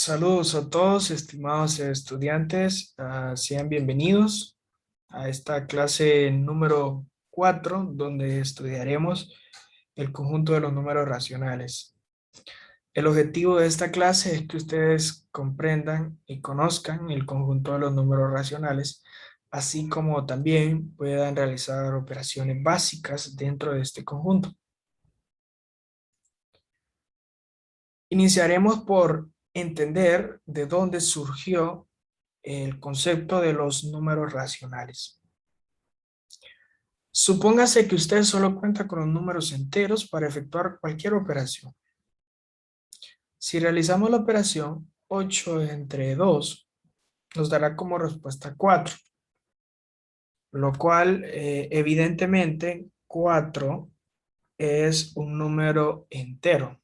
Saludos a todos, estimados estudiantes. Sean bienvenidos a esta clase número 4, donde estudiaremos el conjunto de los números racionales. El objetivo de esta clase es que ustedes comprendan y conozcan el conjunto de los números racionales, así como también puedan realizar operaciones básicas dentro de este conjunto. Iniciaremos por entender de dónde surgió el concepto de los números racionales. Supóngase que usted solo cuenta con los números enteros para efectuar cualquier operación. Si realizamos la operación, 8 entre 2 nos dará como respuesta 4, lo cual evidentemente 4 es un número entero,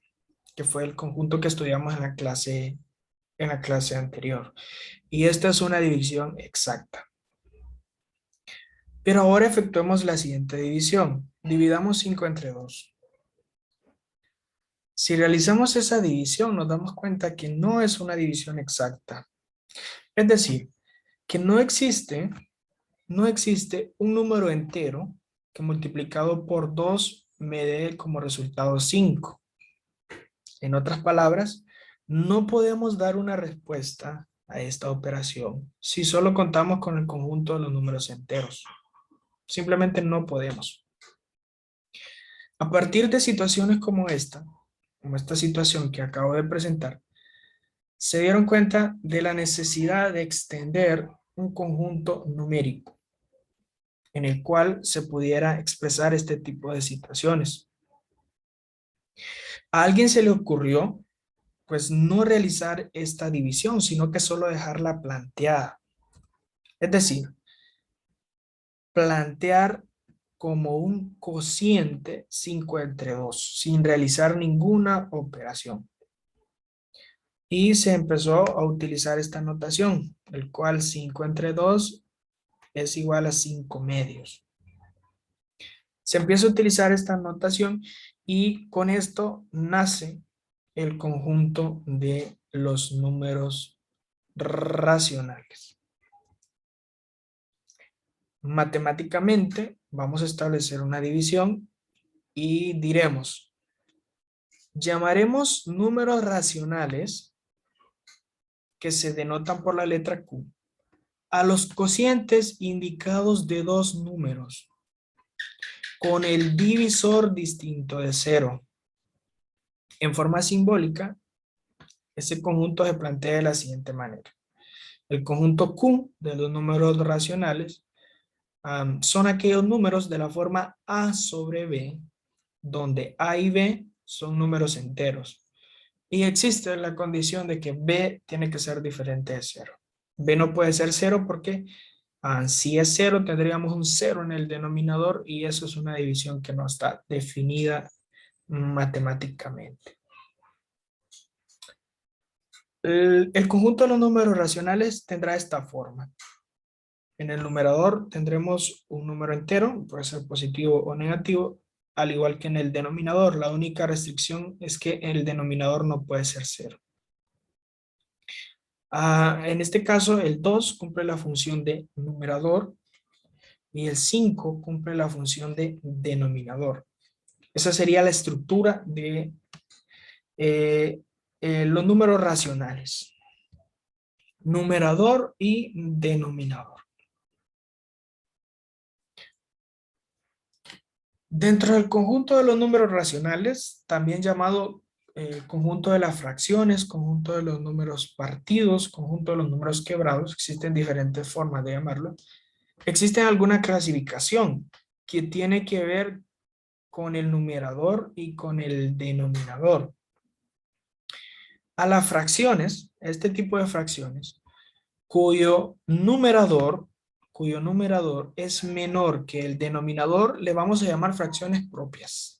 que fue el conjunto que estudiamos en la clase anterior. Y esta es una división exacta. Pero ahora efectuemos la siguiente división. Dividamos 5 entre 2. Si realizamos esa división, nos damos cuenta que no es una división exacta. Es decir, que no existe un número entero que multiplicado por 2 me dé como resultado 5. En otras palabras, no podemos dar una respuesta a esta operación si solo contamos con el conjunto de los números enteros. Simplemente no podemos. A partir de situaciones como esta situación que acabo de presentar, se dieron cuenta de la necesidad de extender un conjunto numérico en el cual se pudiera expresar este tipo de situaciones. A alguien se le ocurrió, pues, no realizar esta división, sino que solo dejarla planteada. Es decir, plantear como un cociente 5 entre 2, sin realizar ninguna operación. Y se empezó a utilizar esta notación, el cual 5 entre 2 es igual a 5 medios. Se empieza a utilizar esta notación y con esto nace el conjunto de los números racionales. Matemáticamente vamos a establecer una división y diremos, llamaremos números racionales que se denotan por la letra Q a los cocientes indicados de dos números con el divisor distinto de 0. En forma simbólica, ese conjunto se plantea de la siguiente manera. El conjunto Q de los números racionales son aquellos números de la forma A sobre B, donde A y B son números enteros. Y existe la condición de que B tiene que ser diferente de 0. B no puede ser 0 porque si es 0 tendríamos un 0 en el denominador y eso es una división que no está definida matemáticamente. El conjunto de los números racionales tendrá esta forma. En el numerador tendremos un número entero, puede ser positivo o negativo, al igual que en el denominador. La única restricción es que el denominador no puede ser 0. En este caso, el 2 cumple la función de numerador y el 5 cumple la función de denominador. Esa sería la estructura de los números racionales. Numerador y denominador. Dentro del conjunto de los números racionales, también llamado conjunto de las fracciones, conjunto de los números partidos, conjunto de los números quebrados, existen diferentes formas de llamarlo. Existe alguna clasificación que tiene que ver con el numerador y con el denominador. A las fracciones, este tipo de fracciones, cuyo numerador es menor que el denominador, le vamos a llamar fracciones propias.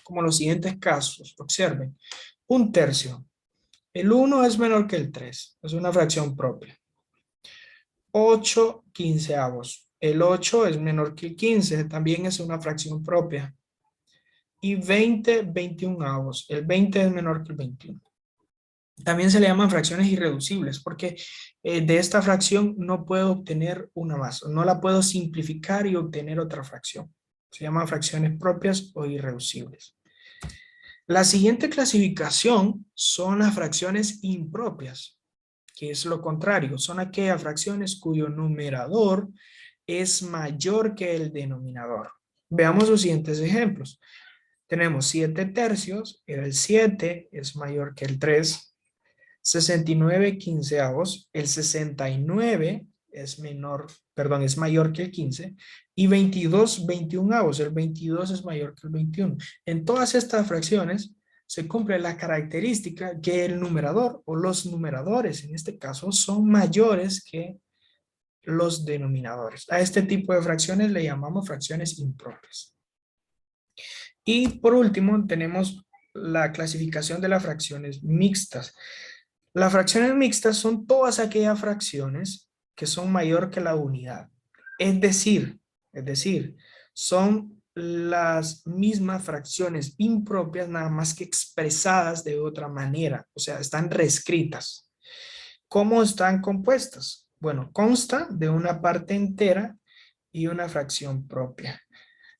Como los siguientes casos, observen. 1/3. El 1 es menor que el 3, es una fracción propia. 8/15. El 8 es menor que el 15, también es una fracción propia. Y 20/21. El 20 es menor que el 21. También se le llaman fracciones irreducibles porque de esta fracción no puedo obtener una más. No la puedo simplificar y obtener otra fracción. Se llaman fracciones propias o irreducibles. La siguiente clasificación son las fracciones impropias, que es lo contrario. Son aquellas fracciones cuyo numerador es mayor que el denominador. Veamos los siguientes ejemplos. Tenemos 7 tercios, el 7 es mayor que el 3, 69 quinceavos, el 69 es menor, perdón, es mayor que el 15, y 22 veintiunavos, el 22 es mayor que el 21. En todas estas fracciones se cumple la característica que el numerador o los numeradores en este caso son mayores que los denominadores. A este tipo de fracciones le llamamos fracciones impropias. Y por último tenemos la clasificación de las fracciones mixtas. Las fracciones mixtas son todas aquellas fracciones que son mayor que la unidad. Es decir, son las mismas fracciones impropias, nada más que expresadas de otra manera. O sea, están reescritas. ¿Cómo están compuestas? Bueno, consta de una parte entera y una fracción propia.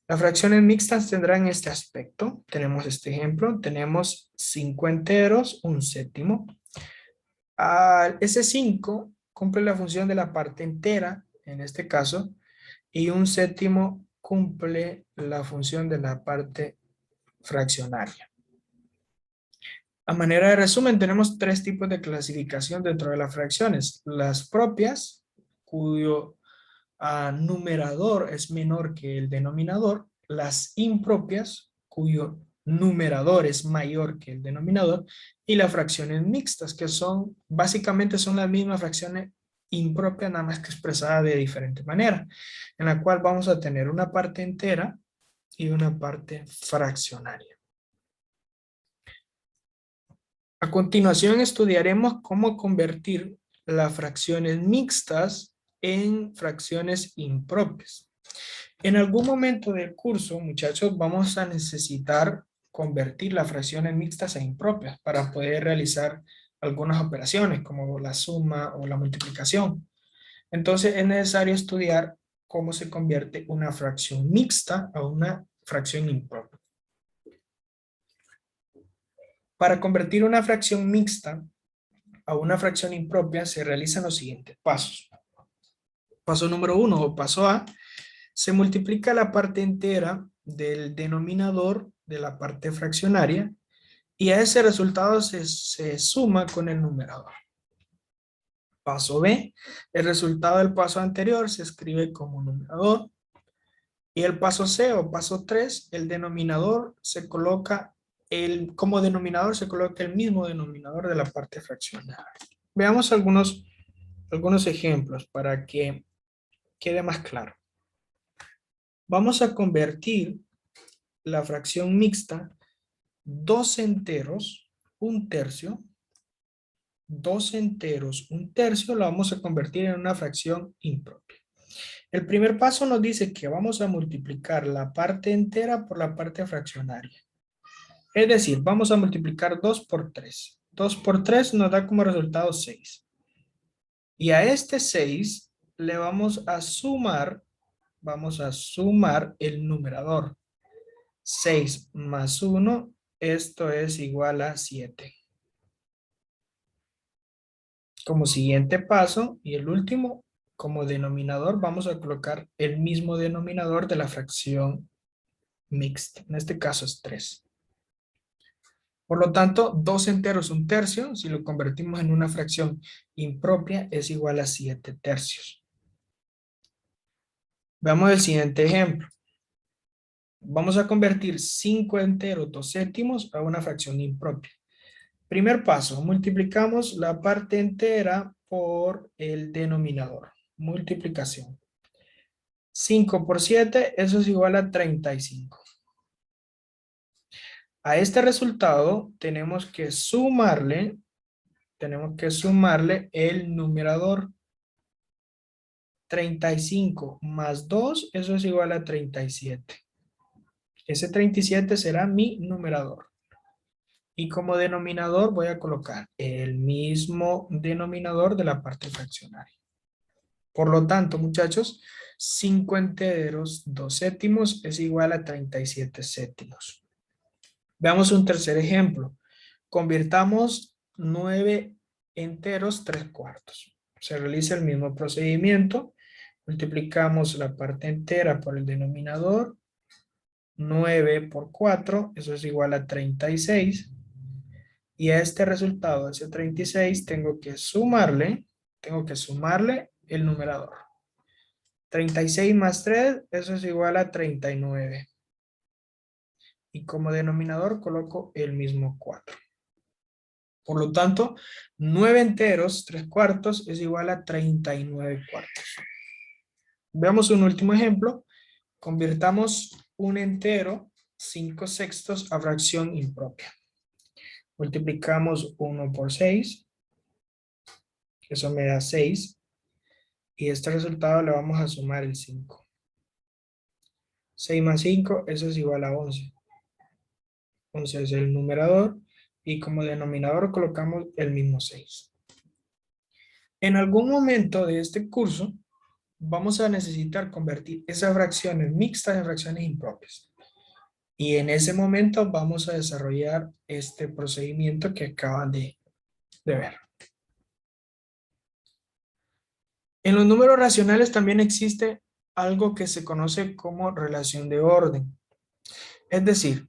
Las fracciones mixtas tendrán este aspecto. Tenemos este ejemplo. Tenemos 5 enteros, un séptimo. Ese 5 cumple la función de la parte entera, en este caso, y un séptimo cumple la función de la parte fraccionaria. A manera de resumen, tenemos 3 tipos de clasificación dentro de las fracciones. Las propias, cuyo numerador es menor que el denominador. Las impropias, cuyo numerador es mayor que el denominador. Y las fracciones mixtas, que son, básicamente son las mismas fracciones impropias, nada más que expresadas de diferente manera, en la cual vamos a tener una parte entera y una parte fraccionaria. A continuación estudiaremos cómo convertir las fracciones mixtas en fracciones impropias. En algún momento del curso, muchachos, vamos a necesitar convertir las fracciones mixtas a impropias para poder realizar algunas operaciones como la suma o la multiplicación. Entonces es necesario estudiar cómo se convierte una fracción mixta a una fracción impropia. Para convertir una fracción mixta a una fracción impropia se realizan los siguientes pasos. Paso número 1 o paso A, se multiplica la parte entera del denominador de la parte fraccionaria y a ese resultado se suma con el numerador. Paso B, el resultado del paso anterior se escribe como numerador. Y el paso C o paso 3, el denominador se coloca, como denominador se coloca el mismo denominador de la parte fraccionaria. Veamos algunos ejemplos para que quede más claro. Vamos a convertir la fracción mixta 2 enteros, un tercio. 2 enteros, un tercio, lo vamos a convertir en una fracción impropia. El primer paso nos dice que vamos a multiplicar la parte entera por la parte fraccionaria. Es decir, vamos a multiplicar 2 por 3. 2 por 3 nos da como resultado 6. Y a este 6 le vamos a sumar el numerador. 6 más 1, esto es igual a 7. Como siguiente paso y el último, como denominador vamos a colocar el mismo denominador de la fracción mixta. En este caso es 3. Por lo tanto, 2 enteros, un tercio, si lo convertimos en una fracción impropia, es igual a 7 tercios. Veamos el siguiente ejemplo. Vamos a convertir 5 enteros, 2 séptimos a una fracción impropia. Primer paso, multiplicamos la parte entera por el denominador. Multiplicación. 5 por 7, eso es igual a 35. A este resultado tenemos que sumarle el numerador. 35 más 2, eso es igual a 37. Ese 37 será mi numerador. Y como denominador voy a colocar el mismo denominador de la parte fraccionaria. Por lo tanto, muchachos, 5 enteros, 2 séptimos es igual a 37 séptimos. Veamos un tercer ejemplo. Convirtamos 9 enteros, 3 cuartos. Se realiza el mismo procedimiento. Multiplicamos la parte entera por el denominador. 9 por 4, eso es igual a 36. Y a este resultado, ese 36, tengo que sumarle el numerador. 36 más 3, eso es igual a 39. Y como denominador coloco el mismo 4. Por lo tanto, 9 enteros, 3 cuartos, es igual a 39 cuartos. Veamos un último ejemplo. Convirtamos un entero, 5 sextos, a fracción impropia. Multiplicamos 1 por 6. Eso me da 6. Y este resultado le vamos a sumar el 5. 6 más 5, eso es igual a 11. 11 es el numerador. Y como denominador colocamos el mismo 6. En algún momento de este curso vamos a necesitar convertir esas fracciones mixtas en fracciones impropias. Y en ese momento vamos a desarrollar este procedimiento que acaban de ver. En los números racionales también existe algo que se conoce como relación de orden. Es decir,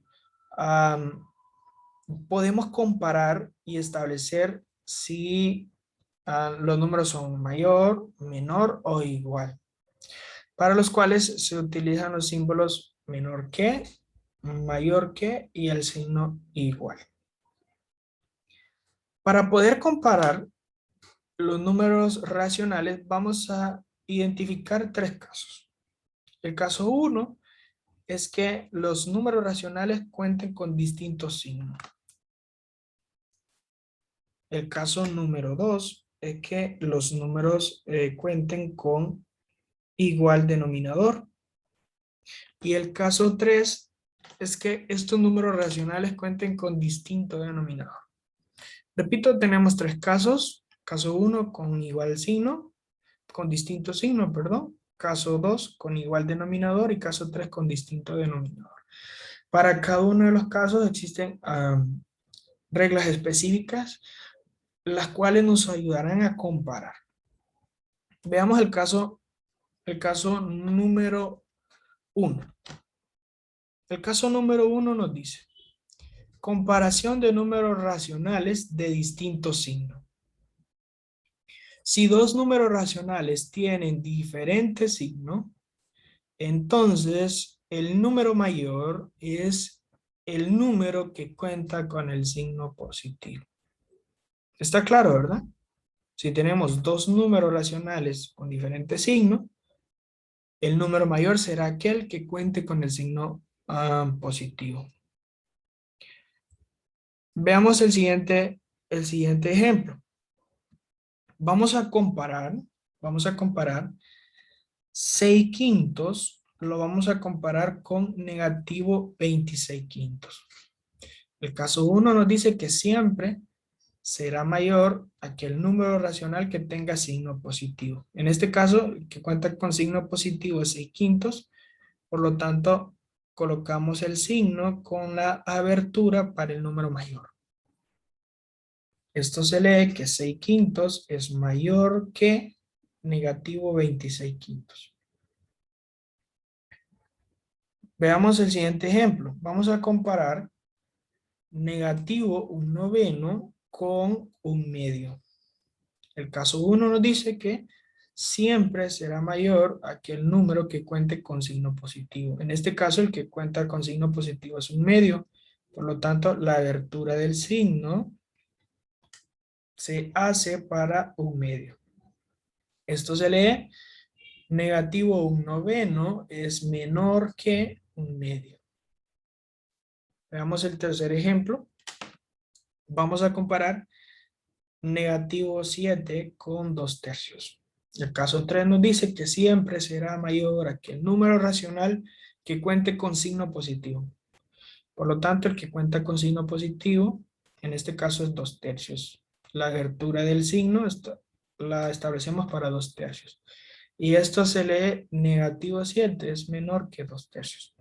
podemos comparar y establecer si los números son mayor, menor o igual, para los cuales se utilizan los símbolos menor que, mayor que y el signo igual. Para poder comparar los números racionales vamos a identificar 3 casos. El caso 1 es que los números racionales cuenten con distintos signos. El caso número 2 es que los números cuenten con igual denominador. Y el caso 3 es que estos números racionales cuenten con distinto denominador. Repito, tenemos 3 casos. Caso 1 con igual signo, con distinto signo, perdón. Caso 2 con igual denominador y caso 3 con distinto denominador. Para cada uno de los casos existen reglas específicas, las cuales nos ayudarán a comparar. Veamos el caso número 1. El caso número 1 nos dice, comparación de números racionales de distinto signo. Si dos números racionales tienen diferente signo, entonces el número mayor es el número que cuenta con el signo positivo. Está claro, ¿verdad? Si tenemos dos números racionales con diferente signo, el número mayor será aquel que cuente con el signo positivo. Veamos el siguiente ejemplo. Vamos a comparar 6 quintos, lo vamos a comparar con negativo 26 quintos. El caso 1 nos dice que siempre será mayor aquel número racional que tenga signo positivo. En este caso, el que cuenta con signo positivo es 6 quintos, por lo tanto, colocamos el signo con la abertura para el número mayor. Esto se lee que 6 quintos es mayor que negativo 26 quintos. Veamos el siguiente ejemplo. Vamos a comparar negativo 1/9 con 1/2. El caso 1 nos dice que siempre será mayor aquel número que cuente con signo positivo. En este caso, el que cuenta con signo positivo es 1/2. Por lo tanto, la abertura del signo se hace para 1/2. Esto se lee negativo 1/9 es menor que 1/2. Veamos el tercer ejemplo. Vamos a comparar negativo 7 con 2/3. El caso 3 nos dice que siempre será mayor a que el número racional que cuente con signo positivo. Por lo tanto, el que cuenta con signo positivo En este caso es 2/3. La abertura del signo la establecemos para 2/3. Y esto se lee -7 es menor que 2/3.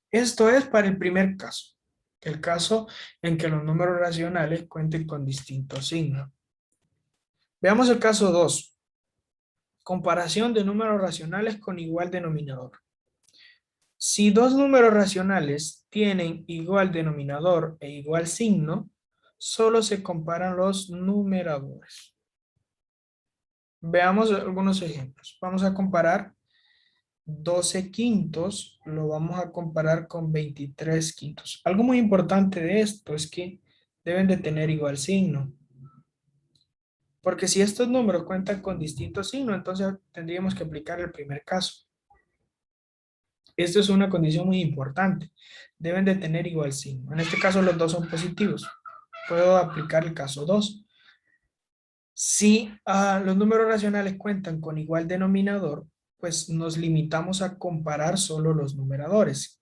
Esto es para el primer caso. El caso en que los números racionales cuenten con distintos signos. Veamos el caso 2. Comparación de números racionales con igual denominador. Si dos números racionales tienen igual denominador e igual signo, solo se comparan los numeradores. Veamos algunos ejemplos. Vamos a comparar 12 quintos, lo vamos a comparar con 23 quintos. Algo muy importante de esto es que deben de tener igual signo. Porque si estos números cuentan con distintos signos, entonces tendríamos que aplicar el primer caso. Esto es una condición muy importante. Deben de tener igual signo. En este caso los dos son positivos. Puedo aplicar el caso 2. Si los números racionales cuentan con igual denominador, pues nos limitamos a comparar solo los numeradores.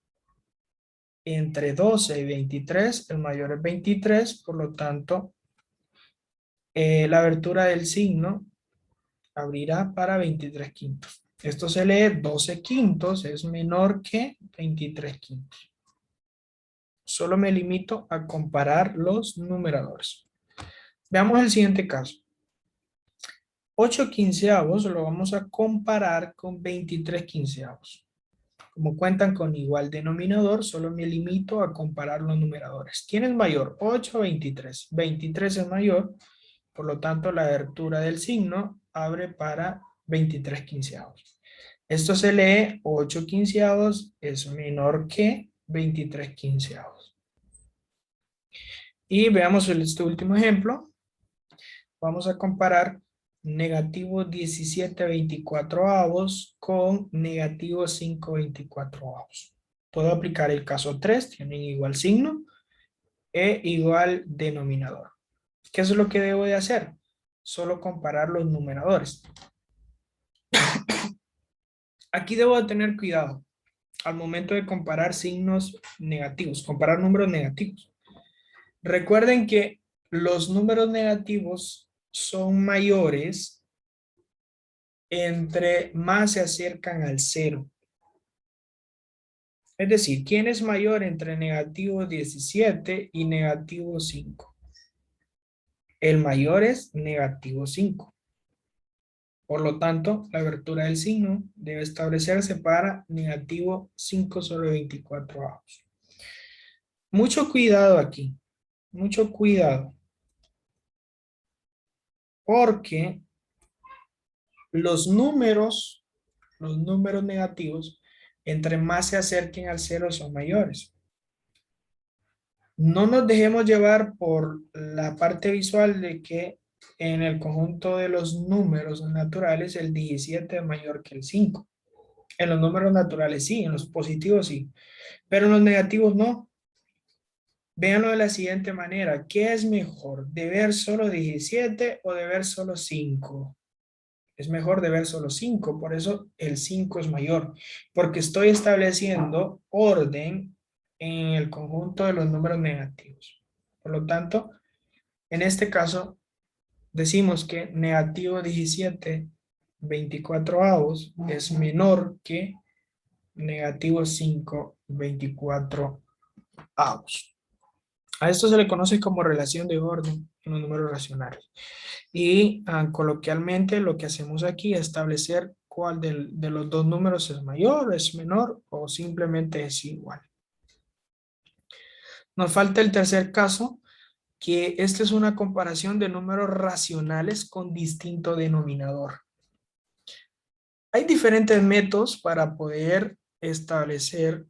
Entre 12 y 23, el mayor es 23, por lo tanto, la abertura del signo abrirá para 23 quintos. Esto se lee 12 quintos, es menor que 23 quintos. Solo me limito a comparar los numeradores. Veamos el siguiente caso. 8 quinceavos lo vamos a comparar con 23 quinceavos. Como cuentan con igual denominador, solo me limito a comparar los numeradores. ¿Quién es mayor? 8 o 23. 23 es mayor, por lo tanto la abertura del signo abre para 23 quinceavos. Esto se lee 8 quinceavos es menor que 23 quinceavos. Y veamos este último ejemplo. Vamos a comparar negativo 17/24 con negativo 5/24. Puedo aplicar el caso 3, tienen igual signo e igual denominador. ¿Qué es lo que debo de hacer? Solo comparar los numeradores. Aquí debo de tener cuidado al momento de comparar signos negativos, comparar números negativos. Recuerden que los números negativos son mayores entre más se acercan al cero. Es decir, ¿quién es mayor entre negativo 17 y negativo 5? El mayor es negativo 5. Por lo tanto, la abertura del signo debe establecerse para negativo 5/24. Mucho cuidado aquí, mucho cuidado. Porque los números negativos, entre más se acerquen al cero, son mayores. No nos dejemos llevar por la parte visual de que en el conjunto de los números naturales el 17 es mayor que el 5. En los números naturales sí, en los positivos sí, pero en los negativos no. Véanlo de la siguiente manera. ¿Qué es mejor? ¿De ver solo 17 o de ver solo 5? Es mejor de ver solo 5, por eso el 5 es mayor, porque estoy estableciendo orden en el conjunto de los números negativos. Por lo tanto, en este caso, decimos que negativo 17/24 es menor que negativo 5/24. A esto se le conoce como relación de orden en los números racionales. Y coloquialmente lo que hacemos aquí es establecer cuál de los dos números es mayor, es menor o simplemente es igual. Nos falta el tercer caso, que esta es una comparación de números racionales con distinto denominador. Hay diferentes métodos para poder establecer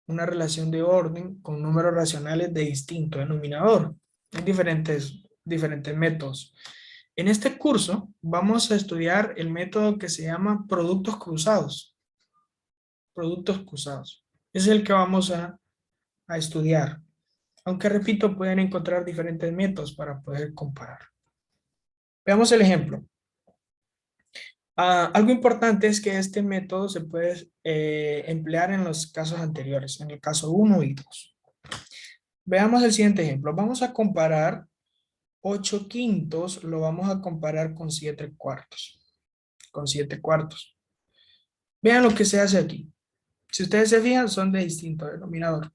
una relación de orden con números racionales de distinto denominador. Hay diferentes métodos. En este curso vamos a estudiar el método que se llama productos cruzados. Productos cruzados. Es el que vamos a estudiar. Aunque repito, pueden encontrar diferentes métodos para poder comparar. Veamos el ejemplo. Algo importante es que este método se puede emplear en los casos anteriores, en el caso 1 y 2. Veamos el siguiente ejemplo. Vamos a comparar 8 quintos, lo vamos a comparar con 7 cuartos. Con 7 cuartos. Vean lo que se hace aquí. Si ustedes se fijan, son de distinto denominador.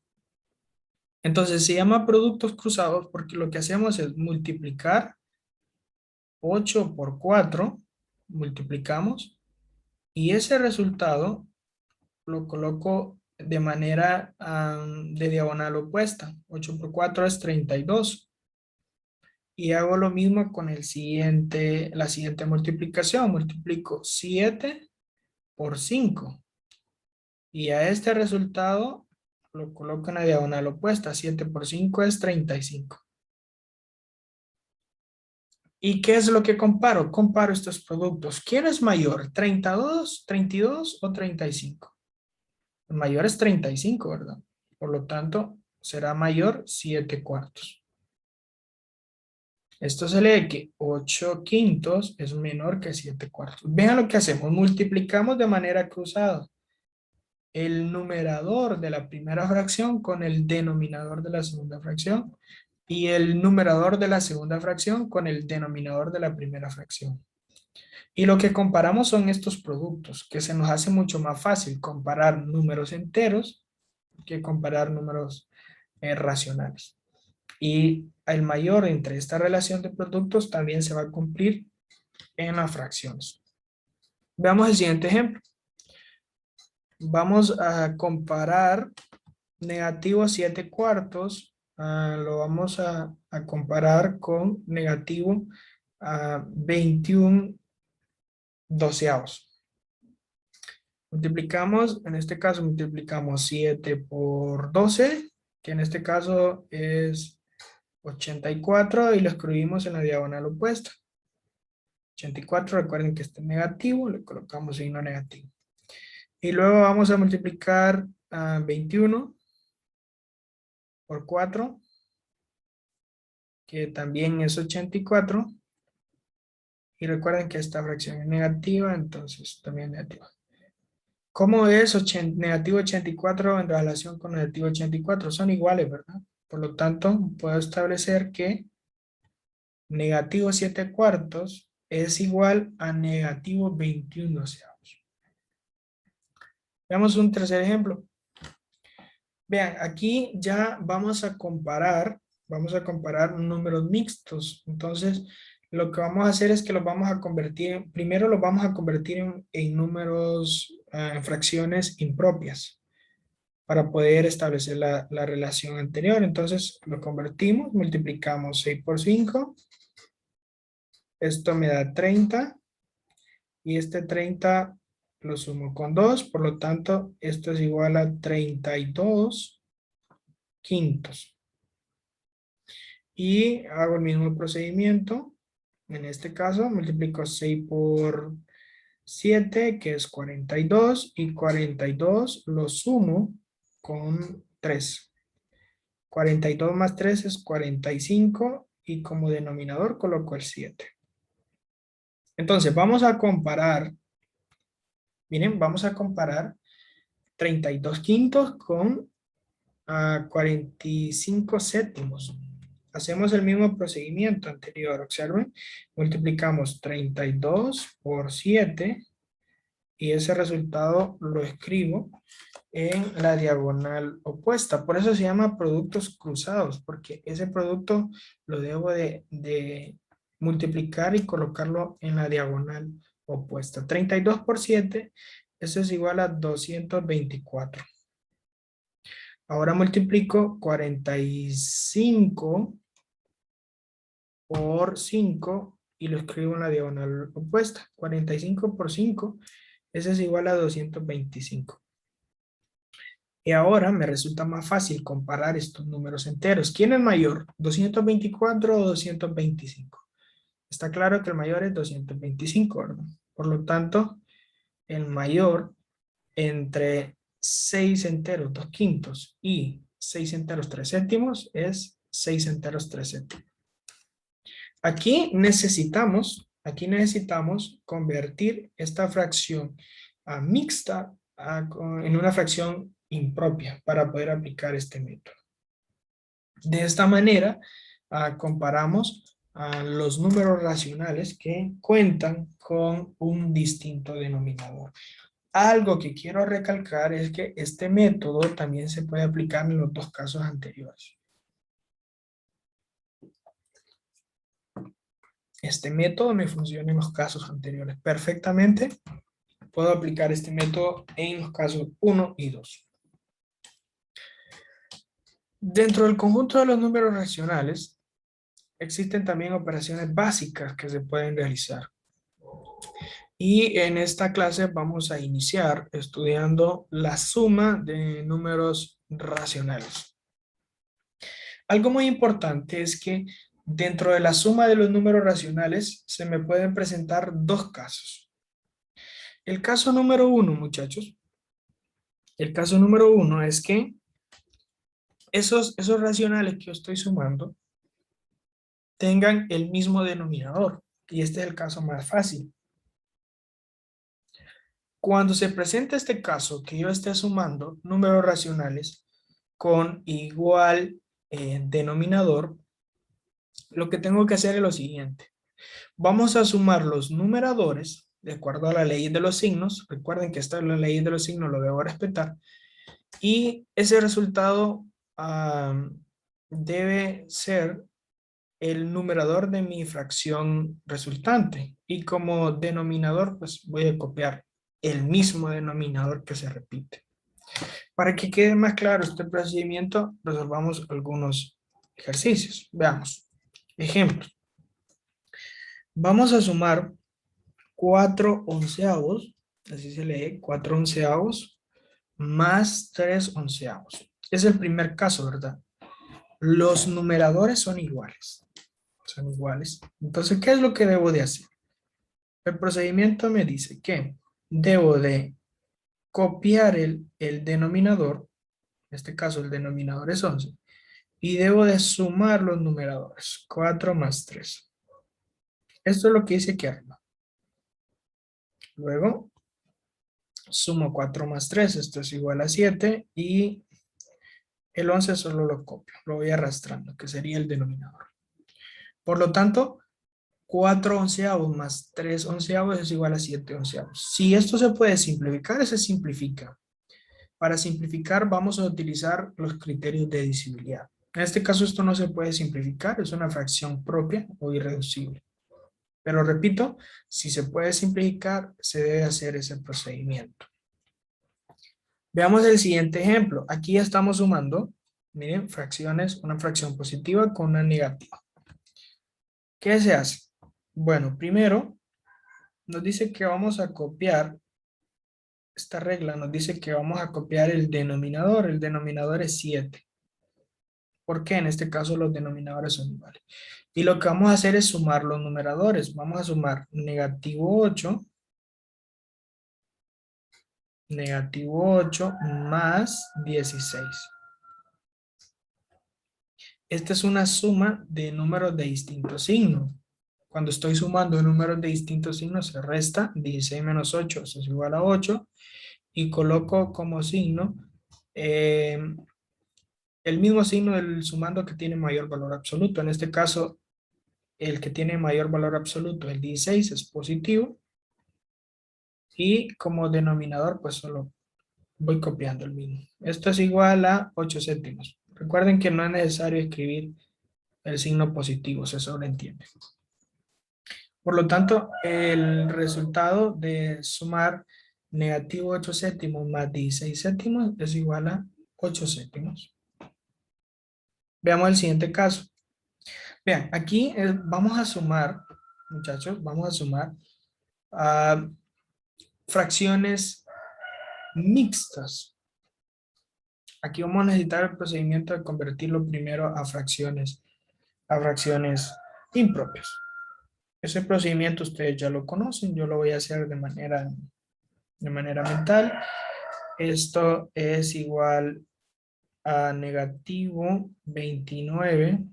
Entonces se llama productos cruzados porque lo que hacemos es multiplicar 8 por 4, multiplicamos, y ese resultado lo coloco de manera de diagonal opuesta. 8 por 4 es 32. Y hago lo mismo con la siguiente multiplicación. Multiplico 7 por 5. Y a este resultado lo coloco en la diagonal opuesta. 7 por 5 es 35. ¿Y qué es lo que comparo? Comparo estos productos. ¿Quién es mayor? ¿32, 32 o 35? El mayor es 35, ¿verdad? Por lo tanto, será mayor 7 cuartos. Esto se lee que 8 quintos es menor que 7 cuartos. Vean lo que hacemos. Multiplicamos de manera cruzada el numerador de la primera fracción con el denominador de la segunda fracción y el numerador de la segunda fracción con el denominador de la primera fracción. Y lo que comparamos son estos productos, que se nos hace mucho más fácil comparar números enteros que comparar números racionales. Y el mayor entre esta relación de productos también se va a cumplir en las fracciones. Veamos el siguiente ejemplo. Vamos a comparar negativo 7 cuartos, lo vamos a comparar con negativo 21 doceavos. Multiplicamos, en este caso multiplicamos 7 por 12, que en este caso es 84, y lo escribimos en la diagonal opuesta. 84, recuerden que este es negativo, le colocamos signo negativo. Y luego vamos a multiplicar 21 por 4, que también es 84. Y recuerden que esta fracción es negativa, entonces también negativa. ¿Cómo es negativo 84 en relación con negativo 84? Son iguales, ¿verdad? Por lo tanto, puedo establecer que negativo 7 cuartos es igual a negativo 21 doceavos. Veamos un tercer ejemplo. Vean, aquí ya vamos a comparar números mixtos. Entonces, lo que vamos a hacer es que los vamos a convertir, primero los vamos a convertir en números, en fracciones impropias, para poder establecer la relación anterior. Entonces, lo convertimos, multiplicamos 6 por 5. Esto me da 30. Y este 30 lo sumo con 2. Por lo tanto, esto es igual a 32 quintos. Y hago el mismo procedimiento. En este caso, multiplico 6 por 7, que es 42. Y 42 lo sumo con 3. 42 más 3 es 45. Y como denominador coloco el 7. Entonces, vamos a comparar. Miren, vamos a comparar 32 quintos con 45 séptimos. Hacemos el mismo procedimiento anterior, observen. Multiplicamos 32 por 7 y ese resultado lo escribo en la diagonal opuesta. Por eso se llama productos cruzados, porque ese producto lo debo de multiplicar y colocarlo en la diagonal opuesta. 32 por 7, eso es igual a 224. Ahora multiplico 45 por 5 y lo escribo en la diagonal opuesta. 45 por 5, eso es igual a 225. Y ahora me resulta más fácil comparar estos números enteros. ¿Quién es mayor? ¿224 o 225? Está claro que el mayor es 225, ¿verdad? Por lo tanto, el mayor entre 6 enteros 2 quintos y 6 enteros 3 séptimos es 6 enteros 3 séptimos. Aquí necesitamos convertir esta fracción mixta en una fracción impropia para poder aplicar este método. De esta manera, comparamos los números racionales que cuentan con un distinto denominador. Algo que quiero recalcar es que este método también se puede aplicar en los dos casos anteriores. Este método me funciona en los casos anteriores perfectamente. Puedo aplicar este método en los casos 1 y 2. Dentro del conjunto de los números racionales, existen también operaciones básicas que se pueden realizar. Y en esta clase vamos a iniciar estudiando la suma de números racionales. Algo muy importante es que dentro de la suma de los números racionales se me pueden presentar dos casos. El caso número uno, muchachos, el caso número uno es que esos racionales que yo estoy sumando tengan el mismo denominador. Y este es el caso más fácil. Cuando se presenta este caso que yo esté sumando números racionales con igual denominador, lo que tengo que hacer es lo siguiente. Vamos a sumar los numeradores de acuerdo a la ley de los signos. Recuerden que esta es la ley de los signos, lo debo respetar. Y ese resultado debe ser el numerador de mi fracción resultante. Y como denominador, pues voy a copiar el mismo denominador que se repite. Para que quede más claro este procedimiento, resolvamos algunos ejercicios. Veamos. Ejemplo. Vamos a sumar 4 onceavos, así se lee, 4 onceavos más 3 onceavos. Es el primer caso, ¿verdad? Los numeradores son iguales. Son iguales. Entonces, ¿qué es lo que debo de hacer? El procedimiento me dice que debo de copiar el denominador, en este caso el denominador es 11, y debo de sumar los numeradores, 4 más 3. Esto es lo que hice aquí arriba. Luego, sumo 4 más 3, esto es igual a 7, y el 11 solo lo copio, lo voy arrastrando, que sería el denominador. Por lo tanto, 4 onceavos más 3 onceavos es igual a 7 onceavos. Si esto se puede simplificar, se simplifica. Para simplificar, vamos a utilizar los criterios de divisibilidad. En este caso, esto no se puede simplificar, es una fracción propia o irreducible. Pero repito, si se puede simplificar, se debe hacer ese procedimiento. Veamos el siguiente ejemplo. Aquí ya estamos sumando, miren, fracciones, una fracción positiva con una negativa. ¿Qué se hace? Bueno, primero nos dice que vamos a copiar, esta regla nos dice que vamos a copiar el denominador es 7. ¿Por qué? En este caso los denominadores son iguales. Y lo que vamos a hacer es sumar los numeradores. Vamos a sumar negativo 8 más 16. Esta es una suma de números de distintos signos. Cuando estoy sumando números de distintos signos, se resta 16 menos 8, eso es igual a 8. Y coloco como signo el mismo signo del sumando que tiene mayor valor absoluto. En este caso, el que tiene mayor valor absoluto, el 16, es positivo. Y como denominador, pues solo voy copiando el mismo. Esto es igual a 8 séptimos. Recuerden que no es necesario escribir el signo positivo, se sobreentiende. Por lo tanto, el resultado de sumar negativo 8 séptimos más 16 séptimos es igual a 8 séptimos. Veamos el siguiente caso. Vean, aquí vamos a sumar, muchachos, vamos a sumar fracciones mixtas. Aquí vamos a necesitar el procedimiento de convertirlo primero a fracciones impropias. Ese procedimiento ustedes ya lo conocen, yo lo voy a hacer de manera mental. Esto es igual a negativo 29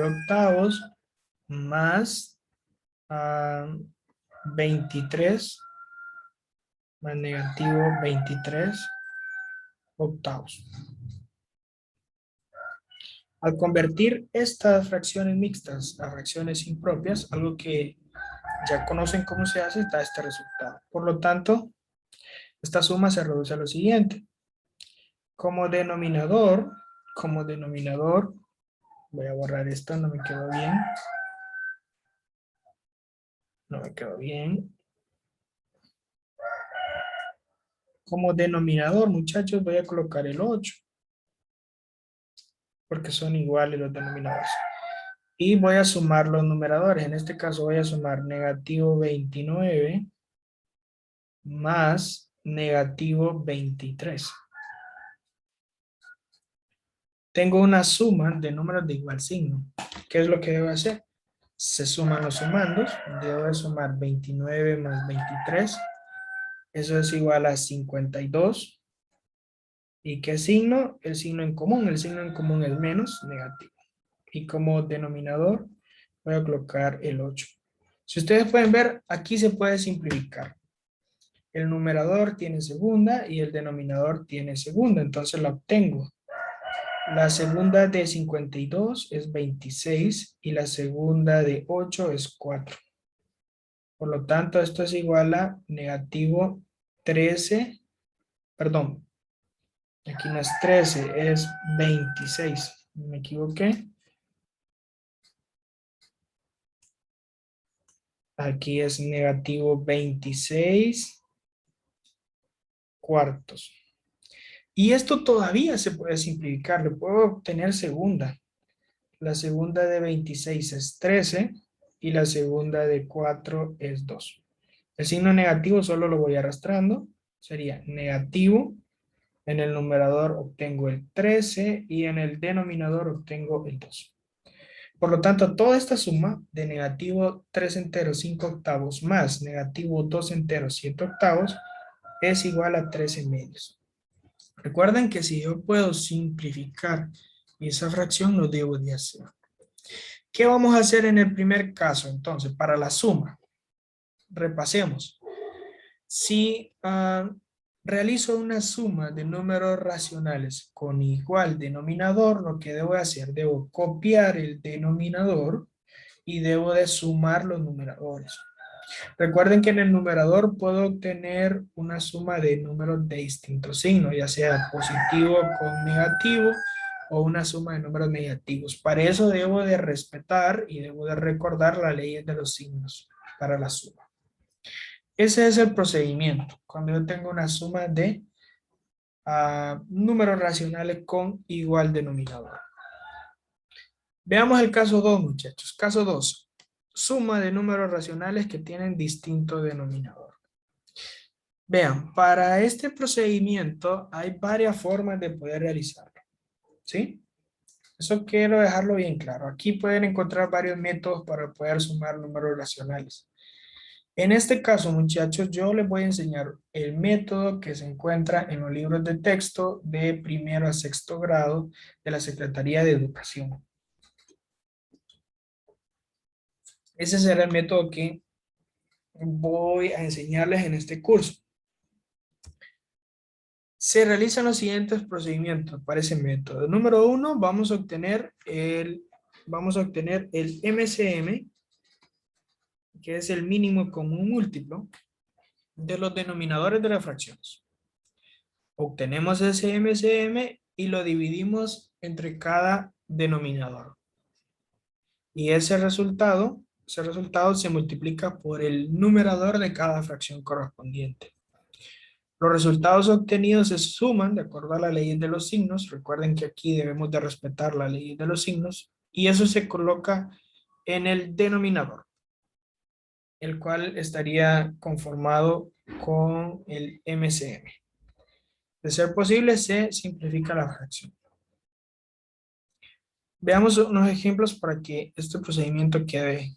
octavos más 23 más negativo 23 octavos. Al convertir estas fracciones mixtas a fracciones impropias, algo que ya conocen cómo se hace, da este resultado. Por lo tanto, esta suma se reduce a lo siguiente. Como denominador, voy a borrar esto, no me quedó bien. No me quedó bien. Como denominador, muchachos, voy a colocar el 8. Porque son iguales los denominadores. Y voy a sumar los numeradores. En este caso voy a sumar negativo 29 más negativo 23. Tengo una suma de números de igual signo. ¿Qué es lo que debo hacer? Se suman los sumandos. Debo de sumar 29 más 23. Eso es igual a 52. ¿Y qué signo? El signo en común. El signo en común es menos negativo. Y como denominador voy a colocar el 8. Si ustedes pueden ver, aquí se puede simplificar. El numerador tiene segunda y el denominador tiene segunda, entonces la obtengo. La segunda de 52 es 26 y la segunda de 8 es 4. Por lo tanto, esto es igual a negativo 13, perdón, aquí no es 13, es 26. Me equivoqué. Aquí es negativo 26 cuartos. Y esto todavía se puede simplificar. Le puedo obtener segunda. La segunda de 26 es 13 y la segunda de 4 es 2. El signo negativo solo lo voy arrastrando. Sería negativo. En el numerador obtengo el 13 y en el denominador obtengo el 2. Por lo tanto, toda esta suma de negativo 3 enteros 5 octavos más negativo 2 enteros 7 octavos es igual a 13 medios. Recuerden que si yo puedo simplificar esa fracción, lo debo de hacer. ¿Qué vamos a hacer en el primer caso? Entonces, para la suma, repasemos. Si realizo una suma de números racionales con igual denominador, lo que debo hacer, debo copiar el denominador y debo de sumar los numeradores. Recuerden que en el numerador puedo obtener una suma de números de distintos signos, ya sea positivo con negativo o una suma de números negativos. Para eso debo de respetar y debo de recordar las leyes de los signos para la suma. Ese es el procedimiento cuando yo tengo una suma de números racionales con igual denominador. Veamos el caso 2, muchachos. Caso 2. Suma de números racionales que tienen distinto denominador. Vean, para este procedimiento hay varias formas de poder realizarlo. ¿Sí? Eso quiero dejarlo bien claro. Aquí pueden encontrar varios métodos para poder sumar números racionales. En este caso, muchachos, yo les voy a enseñar el método que se encuentra en los libros de texto de primero a sexto grado de la Secretaría de Educación. Ese será el método que voy a enseñarles en este curso. Se realizan los siguientes procedimientos para ese método. Número 1, vamos a obtener el MCM, que es el mínimo común múltiplo de los denominadores de las fracciones. Obtenemos ese MCM y lo dividimos entre cada denominador. Y ese resultado se multiplica por el numerador de cada fracción correspondiente. Los resultados obtenidos se suman de acuerdo a la ley de los signos. Recuerden que aquí debemos de respetar la ley de los signos. Y eso se coloca en el denominador, el cual estaría conformado con el MCM. De ser posible, se simplifica la fracción. Veamos unos ejemplos para que este procedimiento quede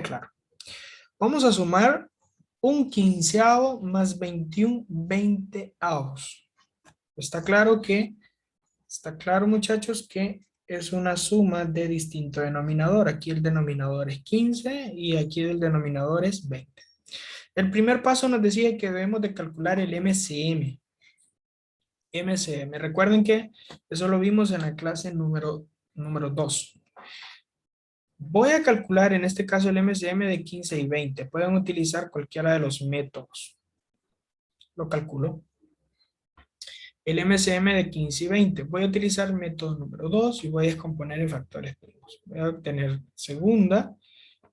claro. Vamos a sumar un quinceavo más 21 veinteavos. Está claro, muchachos, que es una suma de distinto denominador. Aquí el denominador es 15 y aquí el denominador es 20. El primer paso nos decía que debemos de calcular el MCM. MCM. Recuerden que eso lo vimos en la clase número 2. Voy a calcular en este caso el MCM de 15 y 20. Pueden utilizar cualquiera de los métodos. Lo calculo. El MCM de 15 y 20. Voy a utilizar el método número 2 y voy a descomponer en factores primos. Voy a obtener segunda,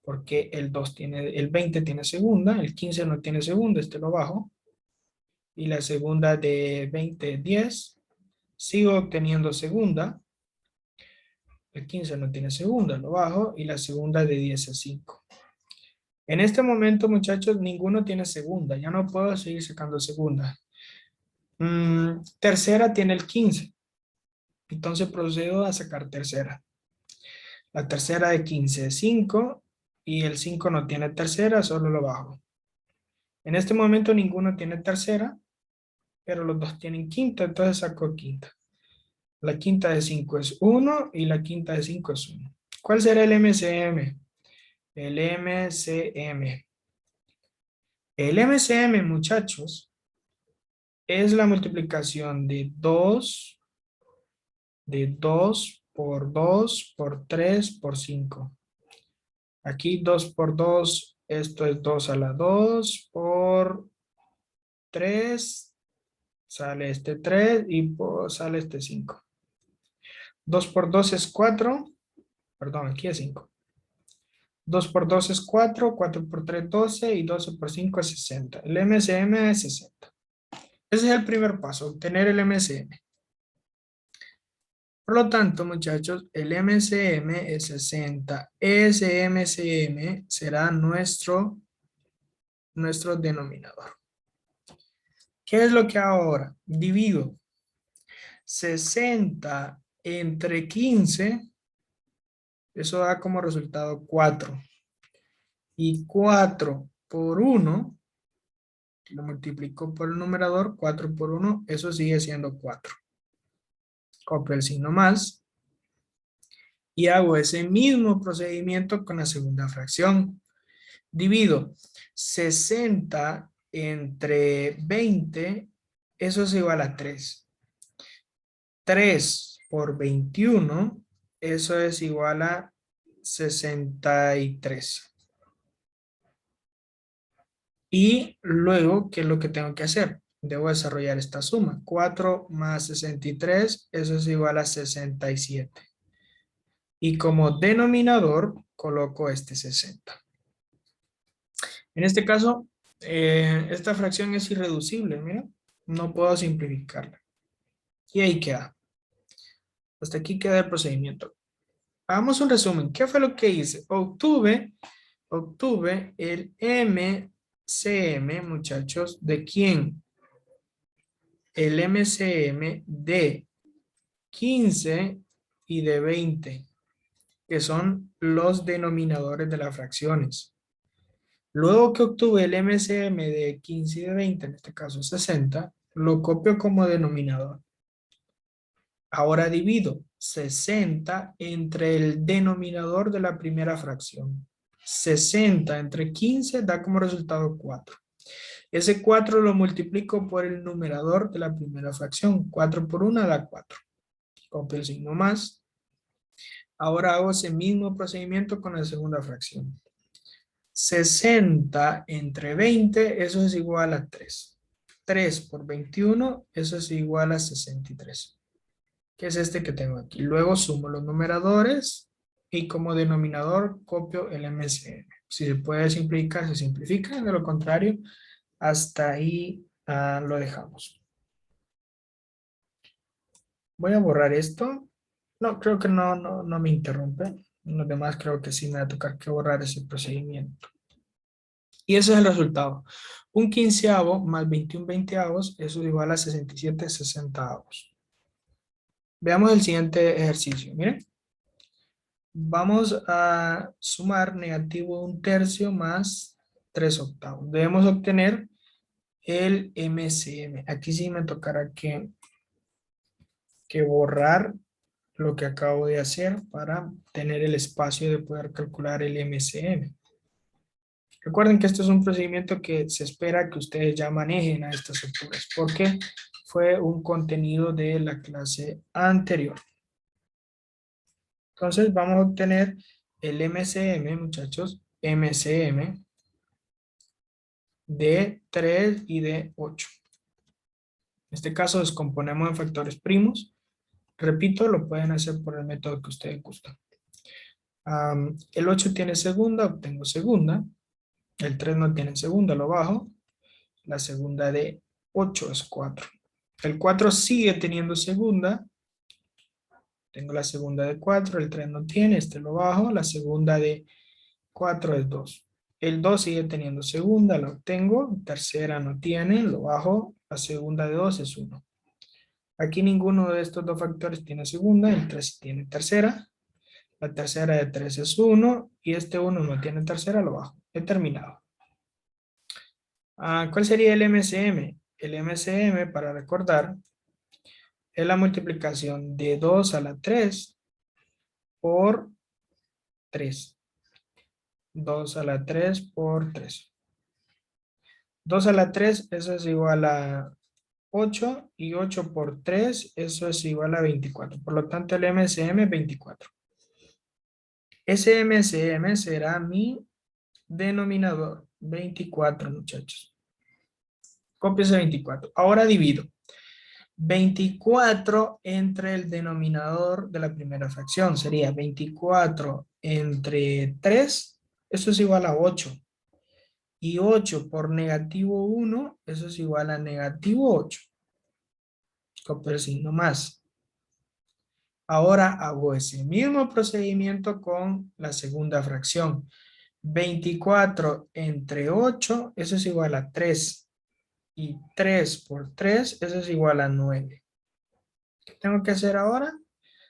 porque el 20 tiene segunda, el 15 no tiene segunda, este lo bajo. Y la segunda de 20 es 10. Sigo obteniendo segunda. El 15 no tiene segunda, lo bajo. Y la segunda de 10 es 5. En este momento, muchachos, ninguno tiene segunda. Ya no puedo seguir sacando segunda. Tercera tiene el 15. Entonces procedo a sacar tercera. La tercera de 15 es 5. Y el 5 no tiene tercera, solo lo bajo. En este momento ninguno tiene tercera, pero los dos tienen quinta, entonces saco quinta. La quinta de 5 es 1 y la quinta de 5 es 1. ¿Cuál será el MCM? El MCM. El MCM, muchachos, es la multiplicación de 2 por 2 por 3 por 5. Aquí 2 por 2, esto es 2 a la 2 por 3, sale este 3 y sale este 5. 2 por 2 es 4, perdón, aquí es 5. 2 por 2 es 4, 4 por 3 12 y 12 por 5 es 60. El MCM es 60. Ese es el primer paso, obtener el MCM. Por lo tanto, muchachos, el MCM es 60. Ese MCM será nuestro denominador. ¿Qué es lo que hago ahora? Divido 60 entre 15. Eso da como resultado 4. Y 4 por 1, lo multiplico por el numerador, 4 por 1, eso sigue siendo 4. Copio el signo más. Y hago ese mismo procedimiento con la segunda fracción. Divido 60 entre 20, eso es igual a 3. 3 por 21, eso es igual a 63. Y luego, ¿qué es lo que tengo que hacer? Debo desarrollar esta suma. 4 más 63, eso es igual a 67. Y como denominador, coloco este 60. En este caso, esta fracción es irreducible, mira. No puedo simplificarla. Y ahí queda. Hasta aquí queda el procedimiento. Hagamos un resumen. ¿Qué fue lo que hice? Obtuve el MCM, muchachos, ¿de quién? El MCM de 15 y de 20, que son los denominadores de las fracciones. Luego que obtuve el MCM de 15 y de 20, en este caso 60, lo copio como denominador. Ahora divido 60 entre el denominador de la primera fracción. 60 entre 15 da como resultado 4. Ese 4 lo multiplico por el numerador de la primera fracción. 4 por 1 da 4. Copio el signo más. Ahora hago ese mismo procedimiento con la segunda fracción. 60 entre 20, eso es igual a 3. 3 por 21, eso es igual a 63. Que es este que tengo aquí. Luego sumo los numeradores y como denominador copio el MCM. Si se puede simplificar, se simplifica. De lo contrario, hasta ahí lo dejamos. Voy a borrar esto. No, creo que no me interrumpe. Los demás creo que sí me va a tocar que borrar ese procedimiento. Y ese es el resultado. Un quinceavo más 21 veinteavos, eso es igual a 67 sesentaavos. Veamos el siguiente ejercicio. Miren. Vamos a sumar negativo 1/3 más 3/8. Debemos obtener el MCM. Aquí sí me tocará que borrar lo que acabo de hacer para tener el espacio de poder calcular el MCM. Recuerden que esto es un procedimiento que se espera que ustedes ya manejen a estas alturas, porque fue un contenido de la clase anterior. Entonces vamos a obtener el MCM, muchachos, MCM de 3 y de 8. En este caso descomponemos en factores primos. Repito, lo pueden hacer por el método que ustedes gustan. El 8 tiene segunda, obtengo segunda. El 3 no tiene segunda, lo bajo. La segunda de 8 es 4. El 4 sigue teniendo segunda. Tengo la segunda de 4, el 3 no tiene, este lo bajo. La segunda de 4 es 2. El 2 sigue teniendo segunda, la obtengo. Tercera no tiene, lo bajo. La segunda de 2 es 1. Aquí ninguno de estos dos factores tiene segunda, el 3 sí tiene tercera. La tercera de 3 es 1 y este 1 no tiene tercera, lo bajo. He terminado. ¿Cuál sería el MCM? El MCM, para recordar, es la multiplicación de 2 a la 3 por 3. 2 a la 3 por 3. 2 a la 3, eso es igual a 8 y 8 por 3, eso es igual a 24. Por lo tanto, el MCM es 24. Ese MCM será mi denominador, 24, muchachos. Copio ese 24. Ahora divido 24 entre el denominador de la primera fracción. Sería 24 entre 3, eso es igual a 8. Y 8 por negativo 1, eso es igual a negativo 8. Copio el signo más. Ahora hago ese mismo procedimiento con la segunda fracción. 24 entre 8, eso es igual a 3. Y 3 por 3, eso es igual a 9. ¿Qué tengo que hacer ahora?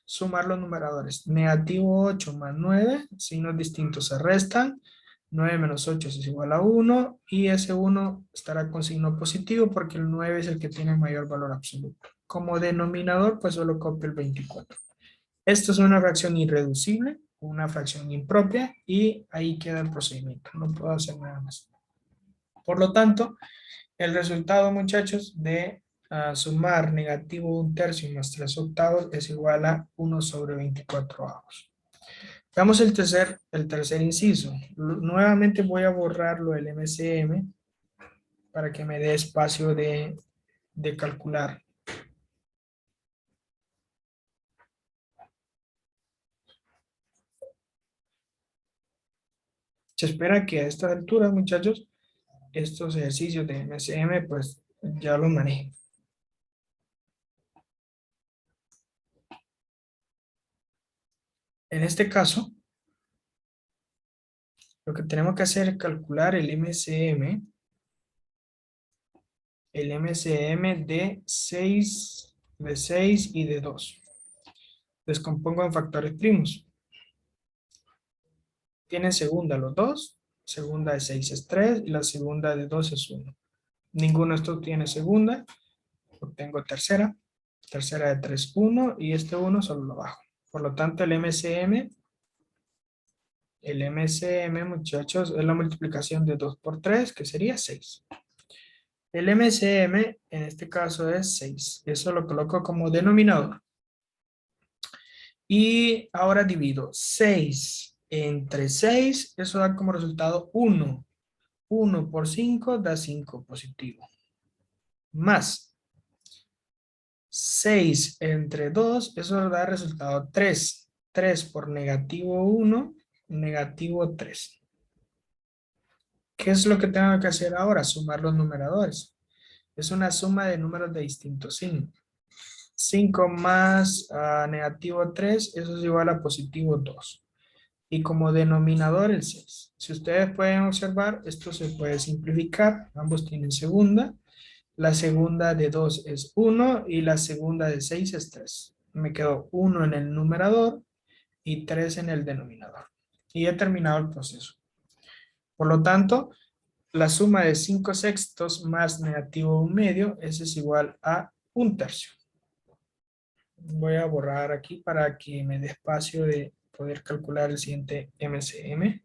Sumar los numeradores. Negativo 8 más 9, signos distintos se restan. 9 menos 8 es igual a 1 y ese 1 estará con signo positivo porque el 9 es el que tiene mayor valor absoluto. Como denominador, pues solo copio el 24. Esto es una fracción irreducible, una fracción impropia y ahí queda el procedimiento. No puedo hacer nada más. Por lo tanto, el resultado, muchachos, de sumar negativo 1/3 más 3/8 es igual a 1 sobre 24avos. Veamos el tercer inciso. Nuevamente voy a borrarlo el MCM para que me dé espacio de calcular. Se espera que a estas alturas, muchachos, estos ejercicios de MCM, pues ya los manejen. En este caso, lo que tenemos que hacer es calcular el MCM de 6 y de 2. Descompongo en factores primos. Tienen segunda los dos. Segunda de 6 es 3 y la segunda de 2 es 1. Ninguno de estos tiene segunda. Obtengo tercera. Tercera de 3, 1 y este 1 solo lo bajo. Por lo tanto, el MCM, muchachos, es la multiplicación de 2 por 3, que sería 6. El MCM en este caso es 6. Eso lo coloco como denominador. Y ahora divido 6 entre 6. Eso da como resultado 1. 1 por 5 da 5 positivo. Más 6 entre 2. Eso da resultado 3. 3 por negativo 1. Negativo 3. ¿Qué es lo que tengo que hacer ahora? Sumar los numeradores. Es una suma de números de distinto signo. 5 más negativo 3, eso es igual a positivo 2. Y como denominador el 6. Si ustedes pueden observar, esto se puede simplificar. Ambos tienen segunda. La segunda de 2 es 1 y la segunda de 6 es 3. Me quedó 1 en el numerador y 3 en el denominador. Y he terminado el proceso. Por lo tanto, la suma de 5/6 más negativo 1/2, eso es igual a 1/3. Voy a borrar aquí para que me dé espacio de poder calcular el siguiente MCM.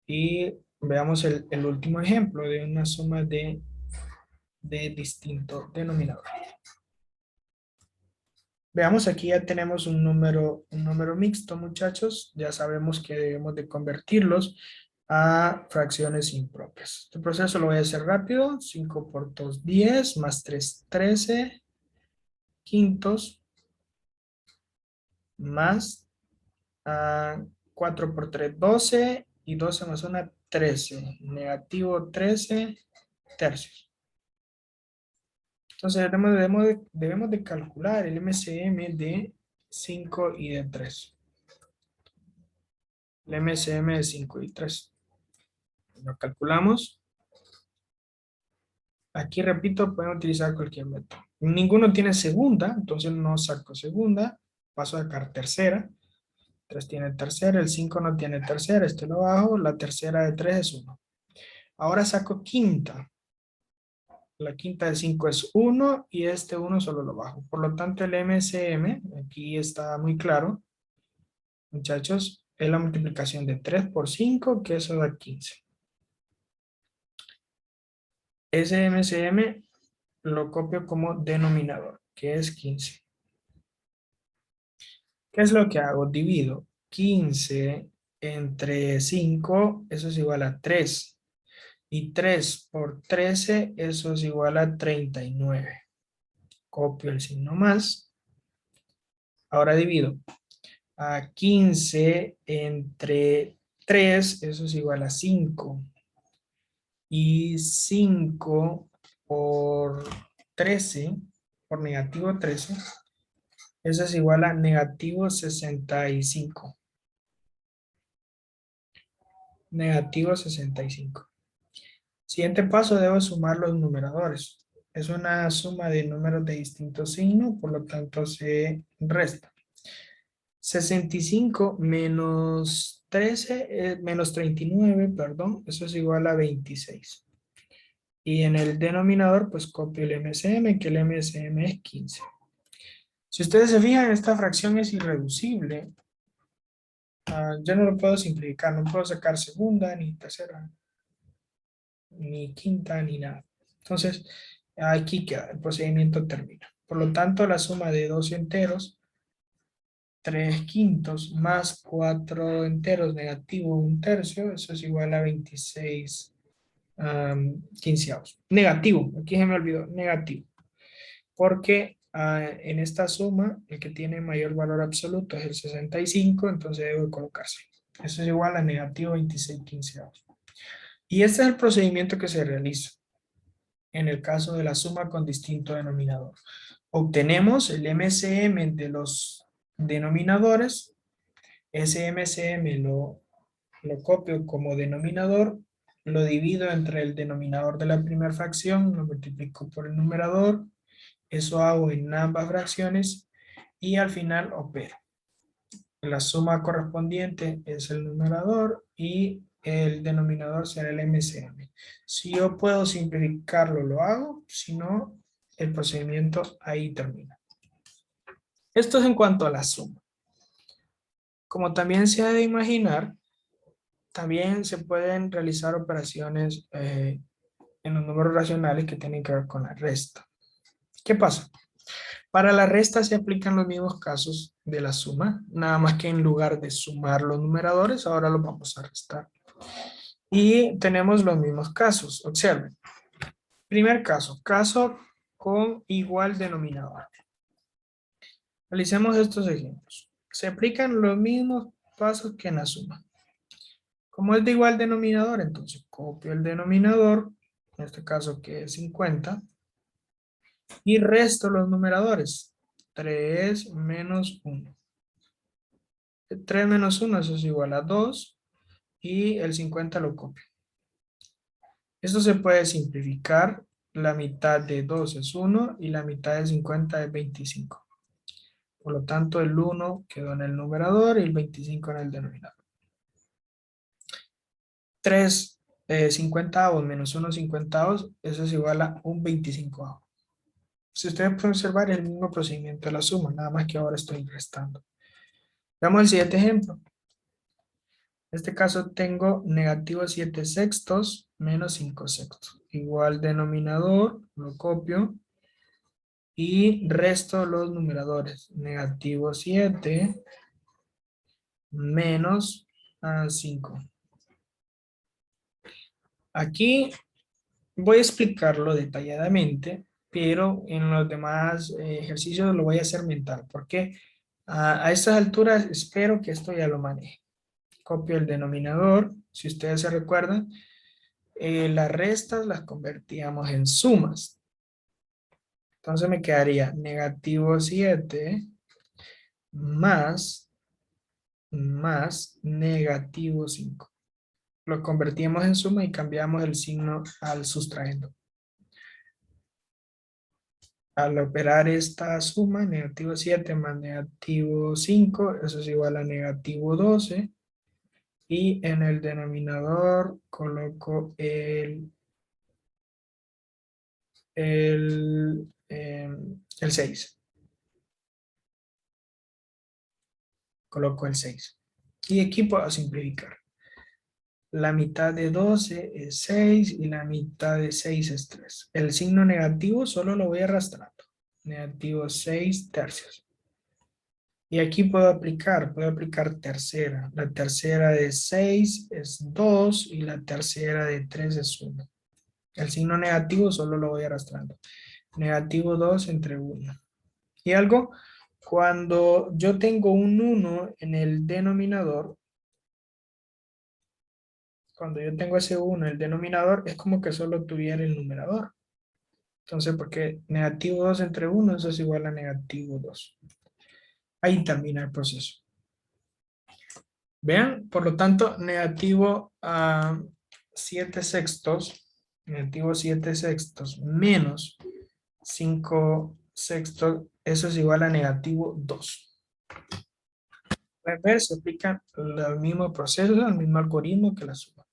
Y veamos el último ejemplo de una suma de de distinto denominador. Veamos, aquí ya tenemos un número mixto, muchachos. Ya sabemos que debemos de convertirlos a fracciones impropias. Este proceso lo voy a hacer rápido. 5 por 2, 10, más 3, 13 quintos, más 4 por 3, 12, y 12 más 1, 13. Negativo 13 tercios. Entonces debemos de calcular el MCM de 5 y de 3. El MCM de 5 y 3. Lo calculamos. Aquí, repito, pueden utilizar cualquier método. Ninguno tiene segunda, entonces no saco segunda. Paso a sacar tercera. 3 tiene tercera, el 5 no tiene tercera, este lo bajo. La tercera de 3 es 1. Ahora saco quinta. La quinta de 5 es 1 y este 1 solo lo bajo. Por lo tanto, el MCM, aquí está muy claro, muchachos, es la multiplicación de 3 por 5, que eso da 15. Ese MCM lo copio como denominador, que es 15. ¿Qué es lo que hago? Divido 15 entre 5, eso es igual a 3. Y 3 por 13, eso es igual a 39. Copio el signo más. Ahora divido a 15 entre 3, eso es igual a 5. Y 5 por 13, por negativo 13, eso es igual a negativo 65. Negativo 65. Siguiente paso, debo sumar los numeradores. Es una suma de números de distinto signo, por lo tanto se resta. 65 menos 13, menos 39, perdón, eso es igual a 26. Y en el denominador, pues copio el MCM, que el MCM es 15. Si ustedes se fijan, esta fracción es irreducible. Yo no lo puedo simplificar, no puedo sacar segunda, ni tercera, ni quinta, ni nada. Entonces, aquí queda, el procedimiento termina. Por lo tanto, la suma de dos enteros, 3 quintos, más 4 enteros, negativo 1 tercio, eso es igual a 26 quinceavos. Negativo, aquí se me olvidó, negativo. Porque en esta suma, el que tiene mayor valor absoluto es el 65, entonces debo colocarse. Eso es igual a negativo 26 quinceavos. Y este es el procedimiento que se realiza en el caso de la suma con distinto denominador. Obtenemos el MCM de los denominadores. Ese MCM lo copio como denominador, lo divido entre el denominador de la primera fracción, lo multiplico por el numerador, eso hago en ambas fracciones y al final opero. La suma correspondiente es el numerador y el denominador será el MCM. Si yo puedo simplificarlo, lo hago. Si no, el procedimiento ahí termina. Esto es en cuanto a la suma. Como también se ha de imaginar, también se pueden realizar operaciones en los números racionales que tienen que ver con la resta. ¿Qué pasa? Para la resta se aplican los mismos casos de la suma, nada más que en lugar de sumar los numeradores, ahora los vamos a restar. Y tenemos los mismos casos. Observen. Primer caso, caso con igual denominador. Realicemos estos ejemplos. Se aplican los mismos pasos que en la suma. Como es de igual denominador, entonces copio el denominador, en este caso que es 50, y resto los numeradores. 3 menos 1. 3 menos 1, eso es igual a 2, y el 50 lo copio. Esto se puede simplificar. La mitad de 2 es 1 y la mitad de 50 es 25. Por lo tanto, el 1 quedó en el numerador y el 25 en el denominador. 3 50avos menos 1 50avos, eso es igual a un 25avo. Si ustedes pueden observar, es el mismo procedimiento de la suma, nada más que ahora estoy restando. Veamos el siguiente ejemplo. En este caso tengo negativo 7 sextos menos 5 sextos. igual denominador, lo copio y resto los numeradores. Negativo 7 menos 5. Aquí voy a explicarlo detalladamente, pero en los demás ejercicios lo voy a hacer mental, porque a estas alturas espero que esto ya lo maneje. Copio el denominador, si ustedes se recuerdan, las restas las convertíamos en sumas. Entonces me quedaría negativo 7 más negativo 5. Lo convertimos en suma y cambiamos el signo al sustraendo. Al operar esta suma, negativo 7 más negativo 5, eso es igual a negativo 12. Y en el denominador coloco el 6. Coloco el 6. Y aquí puedo simplificar. La mitad de 12 es 6 y la mitad de 6 es 3. El signo negativo solo lo voy arrastrando. Negativo 6 tercios. Y aquí puedo aplicar tercera. La tercera de 6 es 2 y la tercera de 3 es 1. El signo negativo solo lo voy arrastrando. Negativo 2 entre 1. Y algo, cuando yo tengo un 1 en el denominador, cuando yo tengo ese 1 en el denominador, es como que solo tuviera el numerador. Entonces, porque negativo 2 entre 1, eso es igual a negativo 2. Ahí termina el proceso. Vean, por lo tanto, negativo 7 sextos, negativo 7 sextos menos 5 sextos, eso es igual a negativo 2. Pueden ver, se aplica el mismo proceso, el mismo algoritmo que la suma.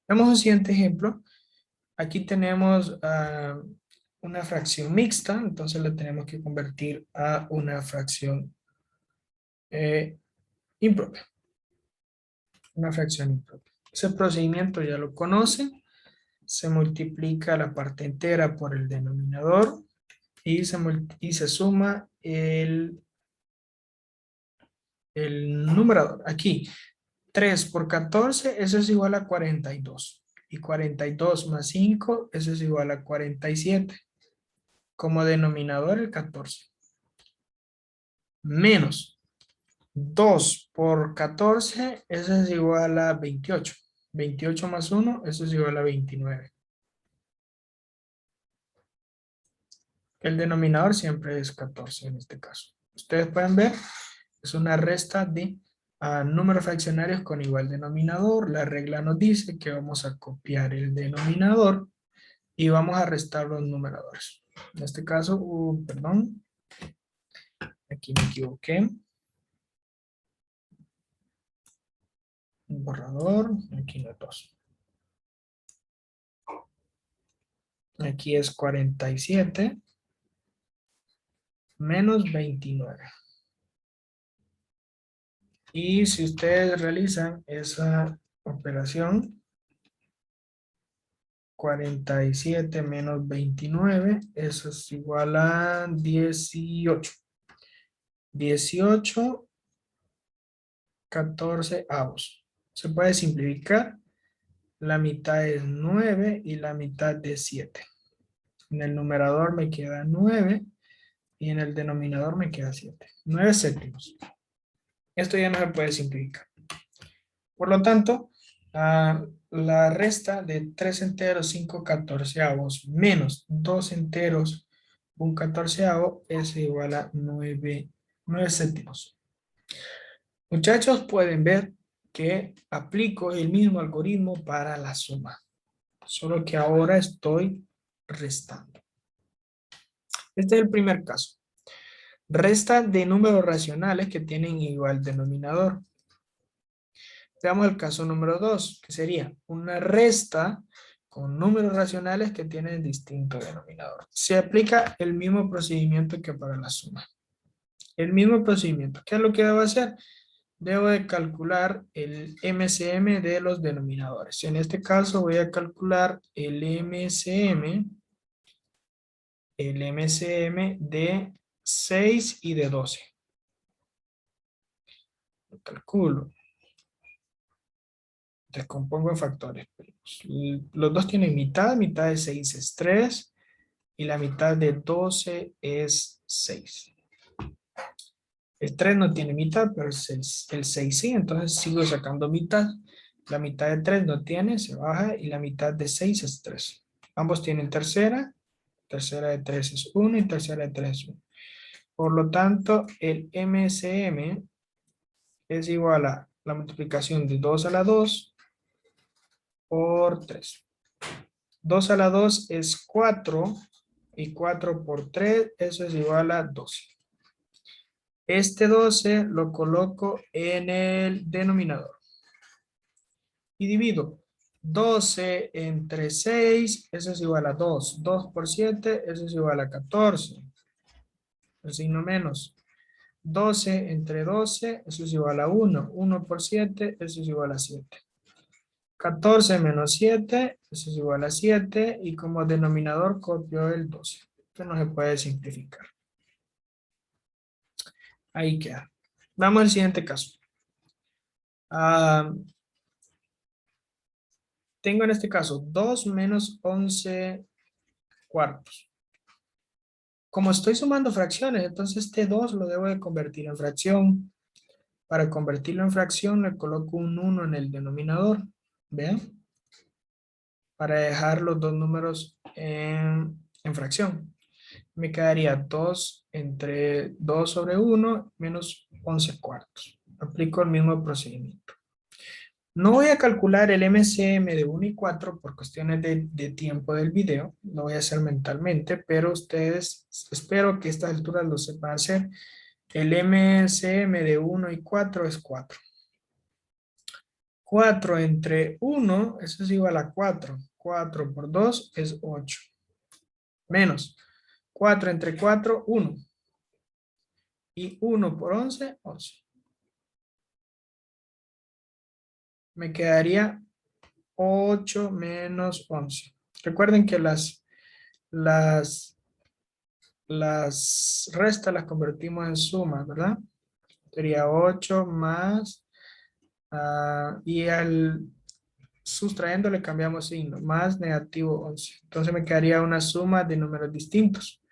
Veamos un siguiente ejemplo. Aquí tenemos una fracción mixta, entonces la tenemos que convertir a una fracción impropia. Una fracción impropia. Ese procedimiento ya lo conocen. Se multiplica la parte entera por el denominador y se suma el numerador. Aquí, 3 por 14, eso es igual a 42. Y 42 más 5, eso es igual a 47. Como denominador el 14. Menos 2 por 14, eso es igual a 28. 28 más 1, eso es igual a 29. El denominador siempre es 14 en este caso. Ustedes pueden ver, es una resta de números fraccionarios con igual denominador. La regla nos dice que vamos a copiar el denominador y vamos a restar los numeradores. En este caso, perdón, aquí me equivoqué. Un borrador, aquí no es 2. Aquí es 47 menos 29. Y si ustedes realizan esa operación, 47 menos 29, eso es igual a 18. 18, 14 avos. Se puede simplificar. La mitad es 9 y la mitad de 7. En el numerador me queda 9 y en el denominador me queda 7. 9 séptimos. Esto ya no se puede simplificar. Por lo tanto, la resta de 3 enteros, 5 catorceavos, menos 2 enteros, 1 catorceavo, es igual a 9 séptimos. Muchachos, pueden ver que aplico el mismo algoritmo para la suma. Solo que ahora estoy restando. Este es el primer caso. Resta de números racionales que tienen igual denominador. Veamos el caso número 2, que sería una resta con números racionales que tienen distinto denominador. Se aplica el mismo procedimiento que para la suma. El mismo procedimiento. ¿Qué es lo que debo hacer? debo de calcular el MCM de los denominadores. En este caso voy a calcular el MCM de 6 y de 12. Lo calculo. Descompongo en factores. Los dos tienen mitad. Mitad de 6 es 3 y la mitad de 12 es 6. El 3 no tiene mitad, pero el 6 sí, entonces sigo sacando mitad. La mitad de 3 no tiene, se baja, y la mitad de 6 es 3. Ambos tienen tercera. Tercera de 3 es 1 y tercera de 3 es 1. Por lo tanto, el MCM es igual a la multiplicación de 2 a la 2 por 3. 2 a la 2 es 4 y 4 por 3, eso es igual a 12. Este 12 lo coloco en el denominador y divido 12 entre 6, eso es igual a 2. 2 por 7, eso es igual a 14. El signo menos. 12 entre 12, eso es igual a 1. 1 por 7, eso es igual a 7. 14 menos 7, eso es igual a 7. Y como denominador copio el 12. Esto no se puede simplificar. Ahí queda. Vamos al siguiente caso. Tengo en este caso 2 menos 11 cuartos. Como estoy sumando fracciones, entonces este 2 lo debo de convertir en fracción. Para convertirlo en fracción le coloco un 1 en el denominador. ¿Vean? Para dejar los dos números en fracción. Me quedaría 2 entre 2 sobre 1 menos 11 cuartos. Aplico el mismo procedimiento. No voy a calcular el MCM de 1 y 4 por cuestiones de tiempo del video. Lo voy a hacer mentalmente, pero ustedes espero que a estas alturas lo sepan hacer. El MCM de 1 y 4 es 4. 4 entre 1, eso es igual a 4. 4 por 2 es 8. Menos 4 entre 4, 1. Y 1 por 11, 11. Me quedaría 8 menos 11. Recuerden que las restas las convertimos en sumas, ¿verdad? Sería 8 más, y al sustrayendo le cambiamos signo, más negativo 11. Entonces me quedaría una suma de números distintos.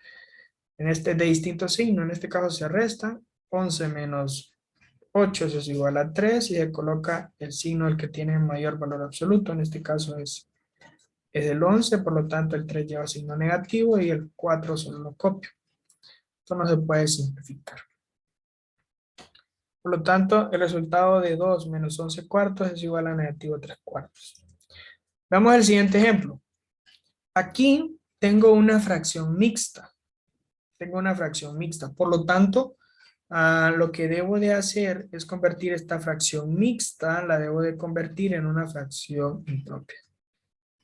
De distinto signo, en este caso se resta 11 menos 8, eso es igual a 3 y se coloca el signo el que tiene mayor valor absoluto, en este caso es el 11, por lo tanto el 3 lleva signo negativo y el 4 solo lo copio. Esto no se puede simplificar. Por lo tanto, el resultado de 2 menos 11 cuartos es igual a negativo 3 cuartos. Veamos el siguiente ejemplo. Aquí tengo una fracción mixta. Por lo tanto, lo que debo de hacer es convertir esta fracción mixta, la debo de convertir en una fracción impropia.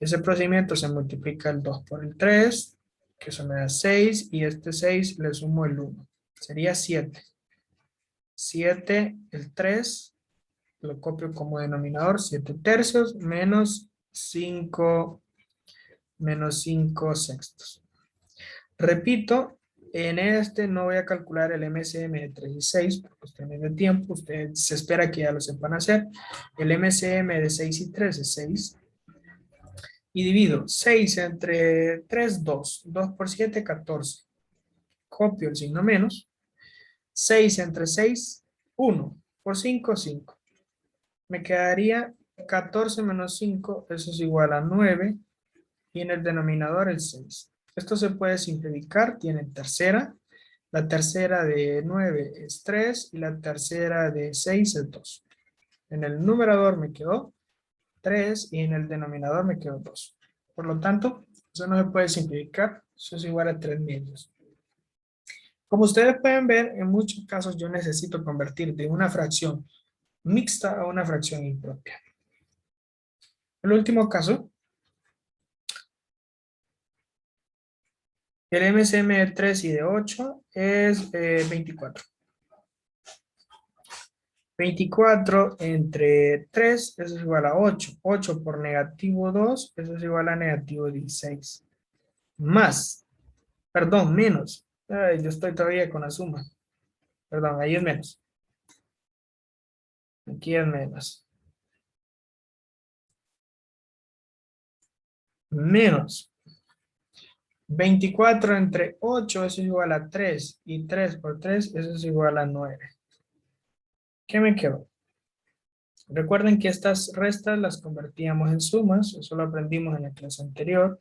Ese procedimiento se multiplica el 2 por el 3, que eso me da 6, y este 6 le sumo el 1. Sería 7. 7, el 3, lo copio como denominador, 7 tercios, menos 5 sextos. Repito, en este no voy a calcular el MCM de 3 y 6 por cuestiones de tiempo. Ustedes se espera que ya lo sepan hacer. El MCM de 6 y 3 es 6. Y divido 6 entre 3, 2. 2 por 7, 14. Copio el signo menos. 6 entre 6, 1. Por 5, 5. Me quedaría 14 menos 5, eso es igual a 9. Y en el denominador el 6. Esto se puede simplificar, tiene tercera. La tercera de 9 es 3 y la tercera de 6 es 2. En el numerador me quedó 3 y en el denominador me quedó 2. Por lo tanto, eso no se puede simplificar, eso es igual a 3 medios. Como ustedes pueden ver, en muchos casos yo necesito convertir de una fracción mixta a una fracción impropia. El último caso, el MCM de 3 y de 8 es 24. 24 entre 3, eso es igual a 8. 8 por negativo 2, eso es igual a negativo 16. Más, perdón, menos. Ay, yo estoy todavía con la suma. Perdón, ahí es menos. Aquí es menos. Menos. 24 entre 8, eso es igual a 3. Y 3 por 3, eso es igual a 9. ¿Qué me quedó? Recuerden que estas restas las convertíamos en sumas. Eso lo aprendimos en la clase anterior.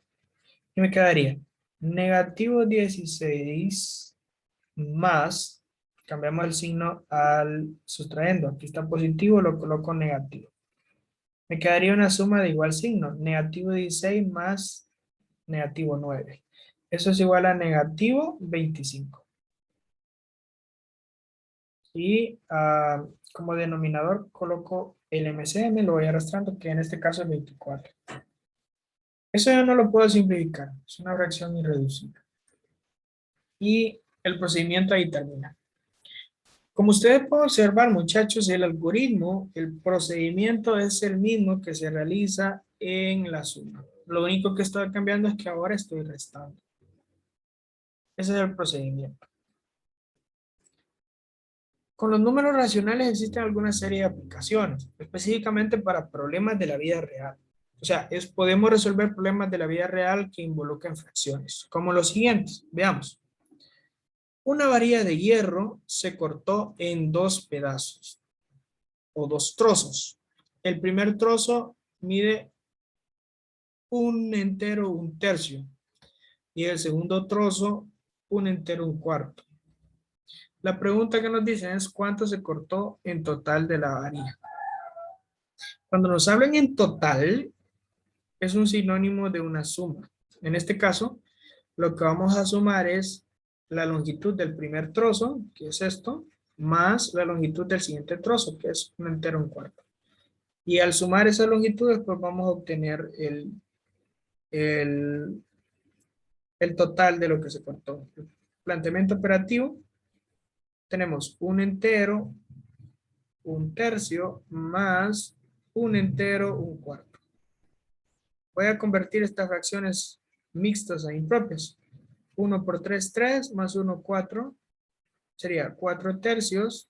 Y me quedaría negativo 16 más, cambiamos el signo al sustrayendo. Aquí está positivo, lo coloco negativo. Me quedaría una suma de igual signo, negativo 16 más negativo 9. Eso es igual a negativo 25. Y como denominador coloco el MCM, lo voy arrastrando, que en este caso es 24. Eso yo no lo puedo simplificar, es una fracción irreducible. Y el procedimiento ahí termina. Como ustedes pueden observar, muchachos, el algoritmo, el procedimiento es el mismo que se realiza en la suma. Lo único que estoy cambiando es que ahora estoy restando. Ese es el procedimiento. Con los números racionales existen alguna serie de aplicaciones, específicamente para problemas de la vida real. O sea, podemos resolver problemas de la vida real que involucran fracciones, como los siguientes. Veamos. Una varilla de hierro se cortó en dos pedazos o dos trozos. El primer trozo mide un entero, un tercio, y el segundo trozo un entero, un cuarto. La pregunta que nos dicen es cuánto se cortó en total de la varilla. Cuando nos hablan en total, es un sinónimo de una suma. En este caso, lo que vamos a sumar es la longitud del primer trozo, que es esto, más la longitud del siguiente trozo, que es un entero, un cuarto. Y al sumar esas longitudes, pues vamos a obtener el, el total de lo que se cortó. El planteamiento operativo, tenemos un entero, un tercio, más un entero, un cuarto. Voy a convertir estas fracciones mixtas a impropias. 1 por 3, 3, más 1, 4. Sería 4 tercios,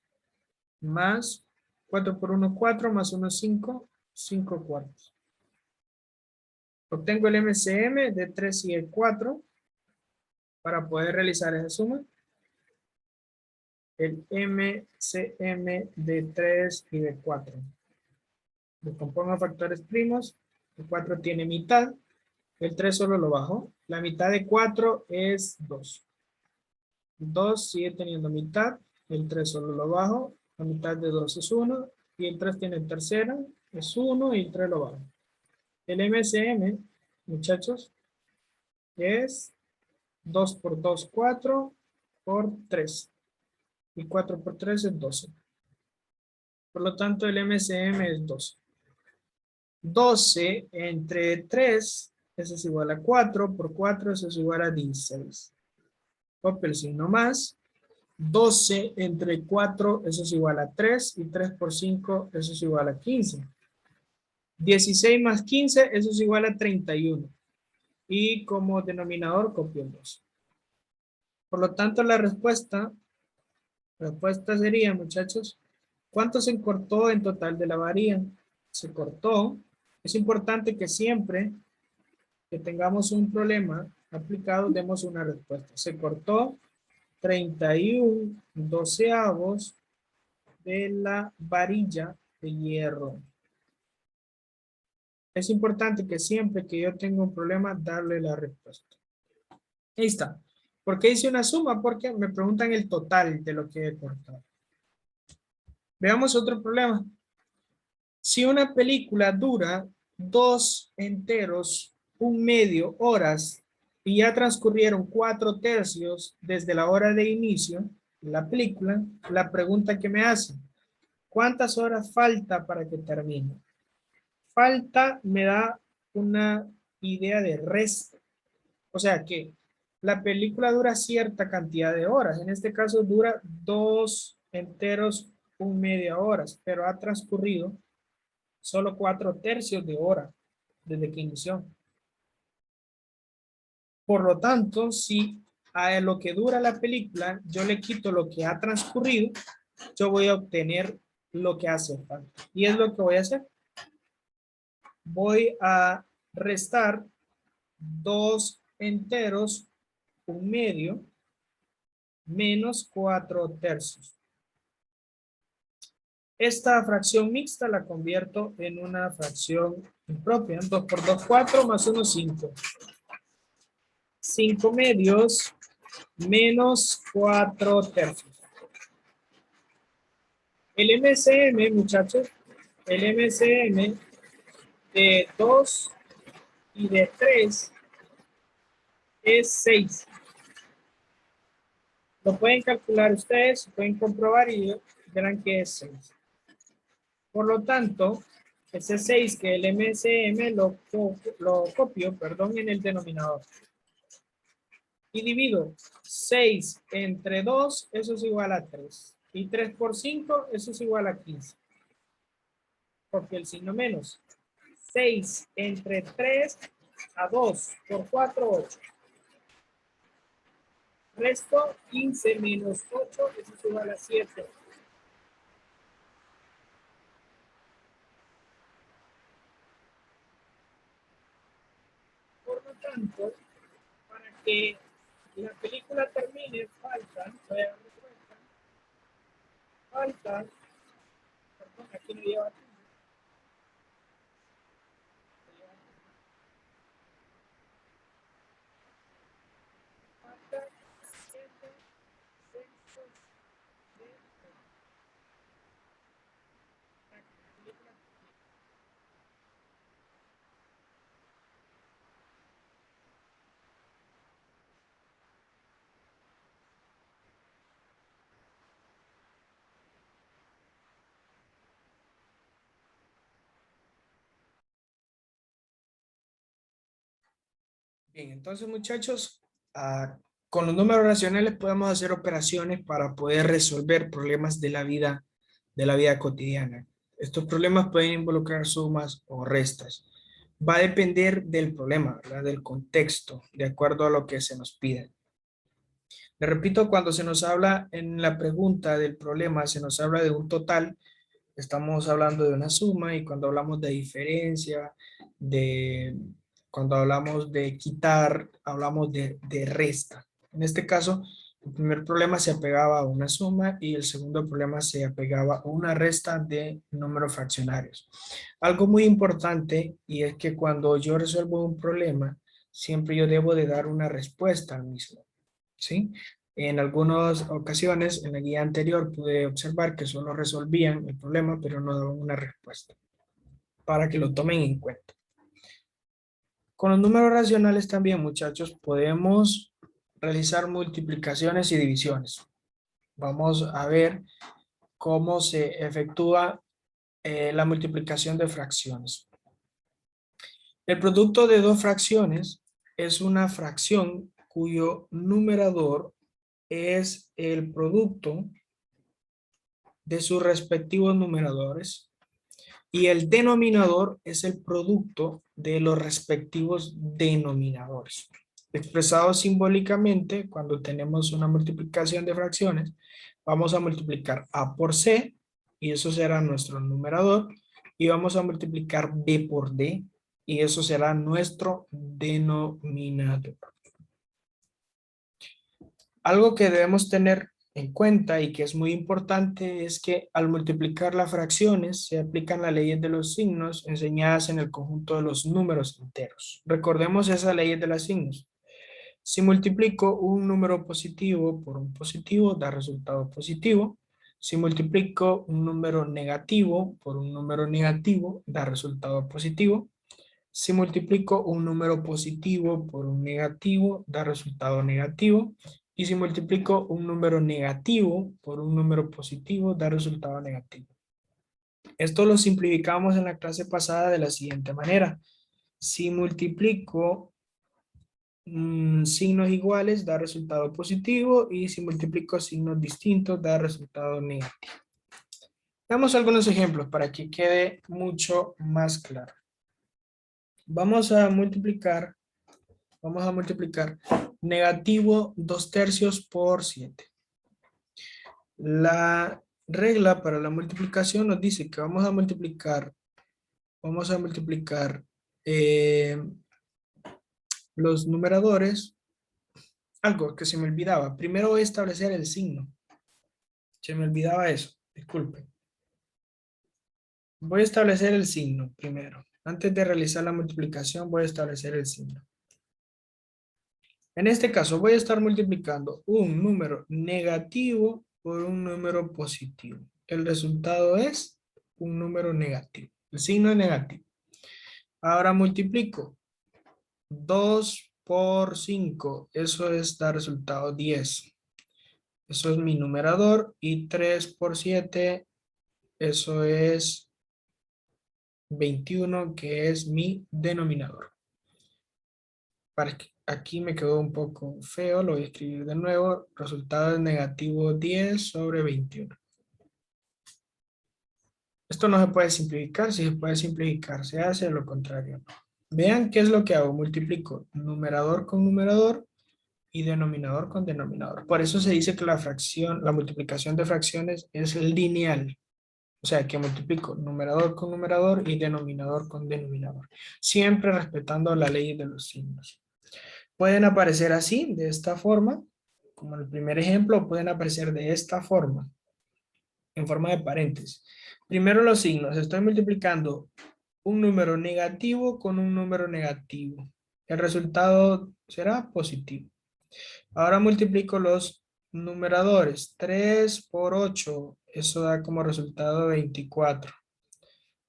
más 4 por 1, 4, más 1, 5, 5 cuartos. Obtengo el MCM de 3 y el 4 para poder realizar esa suma. El MCM de 3 y de 4. Lo compongo a factores primos. El 4 tiene mitad. El 3 solo lo bajo. La mitad de 4 es 2. 2 sigue teniendo mitad. El 3 solo lo bajo. La mitad de 2 es 1. Y el 3 tiene tercera. Es 1 y el 3 lo bajo. El MCM, muchachos, es 2 por 2, 4 por 3. Y 4 por 3 es 12. Por lo tanto, el MCM es 12. 12 entre 3, eso es igual a 4, por 4, eso es igual a 16. Copio el signo más. 12 entre 4, eso es igual a 3, y 3 por 5, eso es igual a 15. 16 más 15, eso es igual a 31. Y como denominador copio el 2. Por lo tanto, la respuesta sería, muchachos, ¿cuánto se cortó en total de la varilla? Se cortó. Es importante que siempre que tengamos un problema aplicado, demos una respuesta. Se cortó 31 doceavos de la varilla de hierro. Es importante que siempre que yo tenga un problema, darle la respuesta. Ahí está. ¿Por qué hice una suma? Porque me preguntan el total de lo que he cortado. Veamos otro problema. Si una película dura 2 enteros, 1/2 horas, y ya transcurrieron 4 tercios desde la hora de inicio de la película, la pregunta que me hacen, ¿cuántas horas falta para que termine? Falta me da una idea de resto. O sea que la película dura cierta cantidad de horas. En este caso dura 2 enteros, 1/2 horas, pero ha transcurrido solo 4/3 de hora desde que inició. Por lo tanto, si a lo que dura la película yo le quito lo que ha transcurrido, yo voy a obtener lo que hace falta. Y es lo que voy a hacer. Voy a restar 2 enteros, 1/2, menos 4/3. Esta fracción mixta la convierto en una fracción impropia. 2 por 2, 4, más 1, 5. 5/2 menos 4/3. El MCM, muchachos, el MCM de 2 y de 3 es 6. Lo pueden calcular ustedes, pueden comprobar y verán que es 6. Por lo tanto, ese 6 que el MCM lo copio, en el denominador. Y divido 6 entre 2, eso es igual a 3. Y 3 por 5, eso es igual a 15. Porque el signo menos. 6 entre 3 a 2 por 4, 8. Resto 15 menos 8, eso es igual a 7. Por lo tanto, para que la película termine, faltan, perdón, aquí no lleva tiempo. Faltan 7 sextos de la película. Bien, entonces muchachos, con los números racionales podemos hacer operaciones para poder resolver problemas de la vida cotidiana. Estos problemas pueden involucrar sumas o restas. Va a depender del problema, ¿verdad? Del contexto, de acuerdo a lo que se nos pida. Le repito, cuando se nos habla en la pregunta del problema, se nos habla de un total, estamos hablando de una suma, y cuando hablamos de diferencia, cuando hablamos de quitar, hablamos de resta. En este caso, el primer problema se apegaba a una suma y el segundo problema se apegaba a una resta de números fraccionarios. Algo muy importante, y es que cuando yo resuelvo un problema, siempre yo debo de dar una respuesta al mismo, ¿sí? En algunas ocasiones, en la guía anterior, pude observar que solo resolvían el problema, pero no daban una respuesta, para que lo tomen en cuenta. Con los números racionales también, muchachos, podemos realizar multiplicaciones y divisiones. Vamos a ver cómo se efectúa la multiplicación de fracciones. El producto de dos fracciones es una fracción cuyo numerador es el producto de sus respectivos numeradores y el denominador es el producto de los respectivos denominadores. Expresado simbólicamente, cuando tenemos una multiplicación de fracciones, vamos a multiplicar A por C, y eso será nuestro numerador, y vamos a multiplicar B por D, y eso será nuestro denominador. Algo que debemos tener en cuenta y que es muy importante es que al multiplicar las fracciones se aplican las leyes de los signos enseñadas en el conjunto de los números enteros. Recordemos esas leyes de los signos. Si multiplico un número positivo por un positivo, da resultado positivo. Si multiplico un número negativo por un número negativo, da resultado positivo. Si multiplico un número positivo por un negativo, da resultado negativo. Y si multiplico un número negativo por un número positivo, da resultado negativo. Esto lo simplificamos en la clase pasada de la siguiente manera. Si multiplico signos iguales, da resultado positivo. Y si multiplico signos distintos, da resultado negativo. Veamos algunos ejemplos para que quede mucho más claro. Vamos a multiplicar negativo 2/3 por 7. La regla para la multiplicación nos dice que vamos a multiplicar eh, los numeradores. Algo que se me olvidaba. Primero voy a establecer el signo. Se me olvidaba eso. Disculpe. Voy a establecer el signo primero. Antes de realizar la multiplicación voy a establecer el signo. En este caso voy a estar multiplicando un número negativo por un número positivo. El resultado es un número negativo. El signo es negativo. Ahora multiplico 2 por 5. Eso es dar resultado 10. Eso es mi numerador. Y 3 por 7. Eso es 21, que es mi denominador. Aquí me quedó un poco feo, lo voy a escribir de nuevo. Resultado es negativo 10 sobre 21. Esto no se puede simplificar, si se puede simplificar, se hace lo contrario. Vean qué es lo que hago. Multiplico numerador con numerador y denominador con denominador. Por eso se dice que la multiplicación de fracciones es lineal. O sea, que multiplico numerador con numerador y denominador con denominador. Siempre respetando la ley de los signos. Pueden aparecer así, de esta forma, como en el primer ejemplo, pueden aparecer de esta forma, en forma de paréntesis. Primero los signos. Estoy multiplicando un número negativo con un número negativo. El resultado será positivo. Ahora multiplico los numeradores. 3 por 8. Eso da como resultado 24.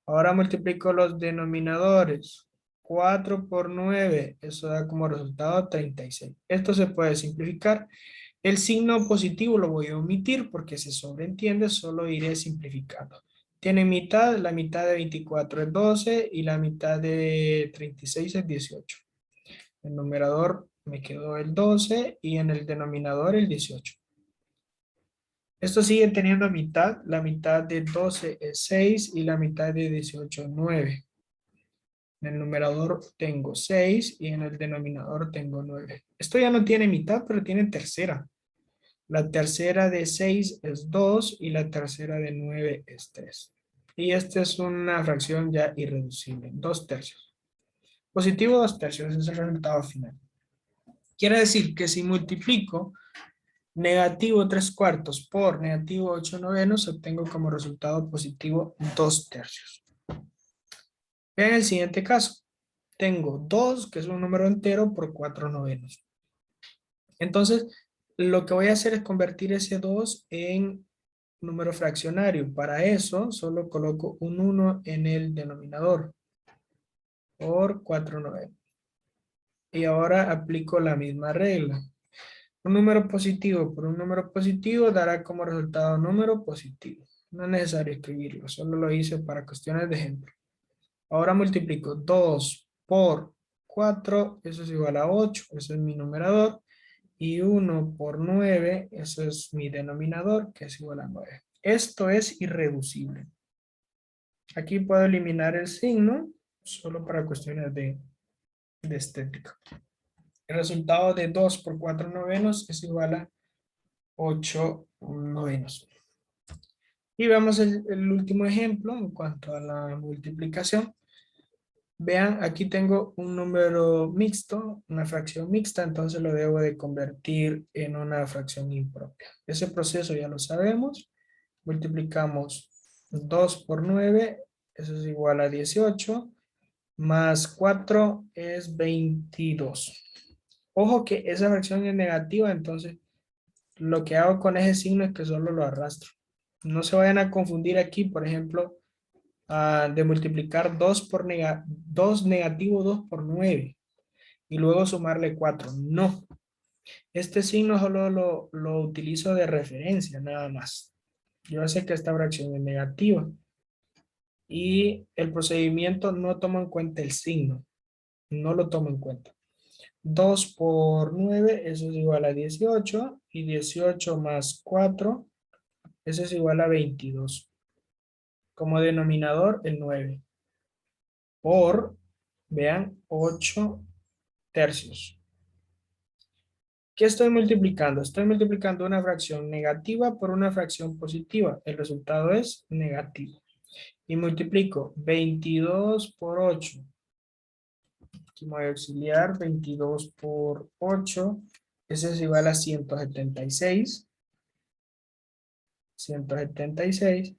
Ahora multiplico los denominadores. 4 por 9. Eso da como resultado 36. Esto se puede simplificar. El signo positivo lo voy a omitir porque se sobreentiende, solo iré simplificando. Tiene mitad, la mitad de 24 es 12 y la mitad de 36 es 18. El numerador me quedó el 12 y en el denominador el 18. Esto sigue teniendo mitad, la mitad de 12 es 6 y la mitad de 18 es 9. En el numerador tengo 6 y en el denominador tengo 9. Esto ya no tiene mitad, pero tiene tercera. La tercera de 6 es 2 y la tercera de 9 es 3. Y esta es una fracción ya irreducible, 2/3. Positivo 2/3 es el resultado final. Quiere decir que si multiplico negativo 3/4 por negativo 8/9, obtengo como resultado positivo 2/3. Vean el siguiente caso. Tengo 2, que es un número entero, por 4/9. Entonces, lo que voy a hacer es convertir ese 2 en número fraccionario. Para eso, solo coloco un 1 en el denominador por 4/9. Y ahora aplico la misma regla. Un número positivo por un número positivo dará como resultado un número positivo. No es necesario escribirlo, solo lo hice para cuestiones de ejemplo. Ahora multiplico 2 por 4, eso es igual a 8, eso es mi numerador. Y 1 por 9, eso es mi denominador, que es igual a 9. Esto es irreducible. Aquí puedo eliminar el signo, solo para cuestiones de estética. El resultado de 2 por 4/9 es igual a 8/9. Y vemos el último ejemplo en cuanto a la multiplicación. Vean, aquí tengo un número mixto, una fracción mixta, entonces lo debo de convertir en una fracción impropia. Ese proceso ya lo sabemos. Multiplicamos 2 por 9, eso es igual a 18, más 4 es 22. Ojo que esa fracción es negativa, entonces lo que hago con ese signo es que solo lo arrastro. No se vayan a confundir aquí, por ejemplo, de multiplicar 2 negativo 2 por 9 y luego sumarle 4. No, este signo solo lo utilizo de referencia, nada más. Yo sé que esta fracción es negativa y el procedimiento no toma en cuenta el signo, no lo tomo en cuenta. 2 por 9, eso es igual a 18 y 18 más 4, eso es igual a 22. como denominador el 9 por, vean, 8 tercios. ¿Qué estoy multiplicando? Estoy multiplicando una fracción negativa por una fracción positiva. El resultado es negativo. Y multiplico 22 por 8. Aquí me voy a auxiliar, 22 por 8. Eso es igual a 176. 176.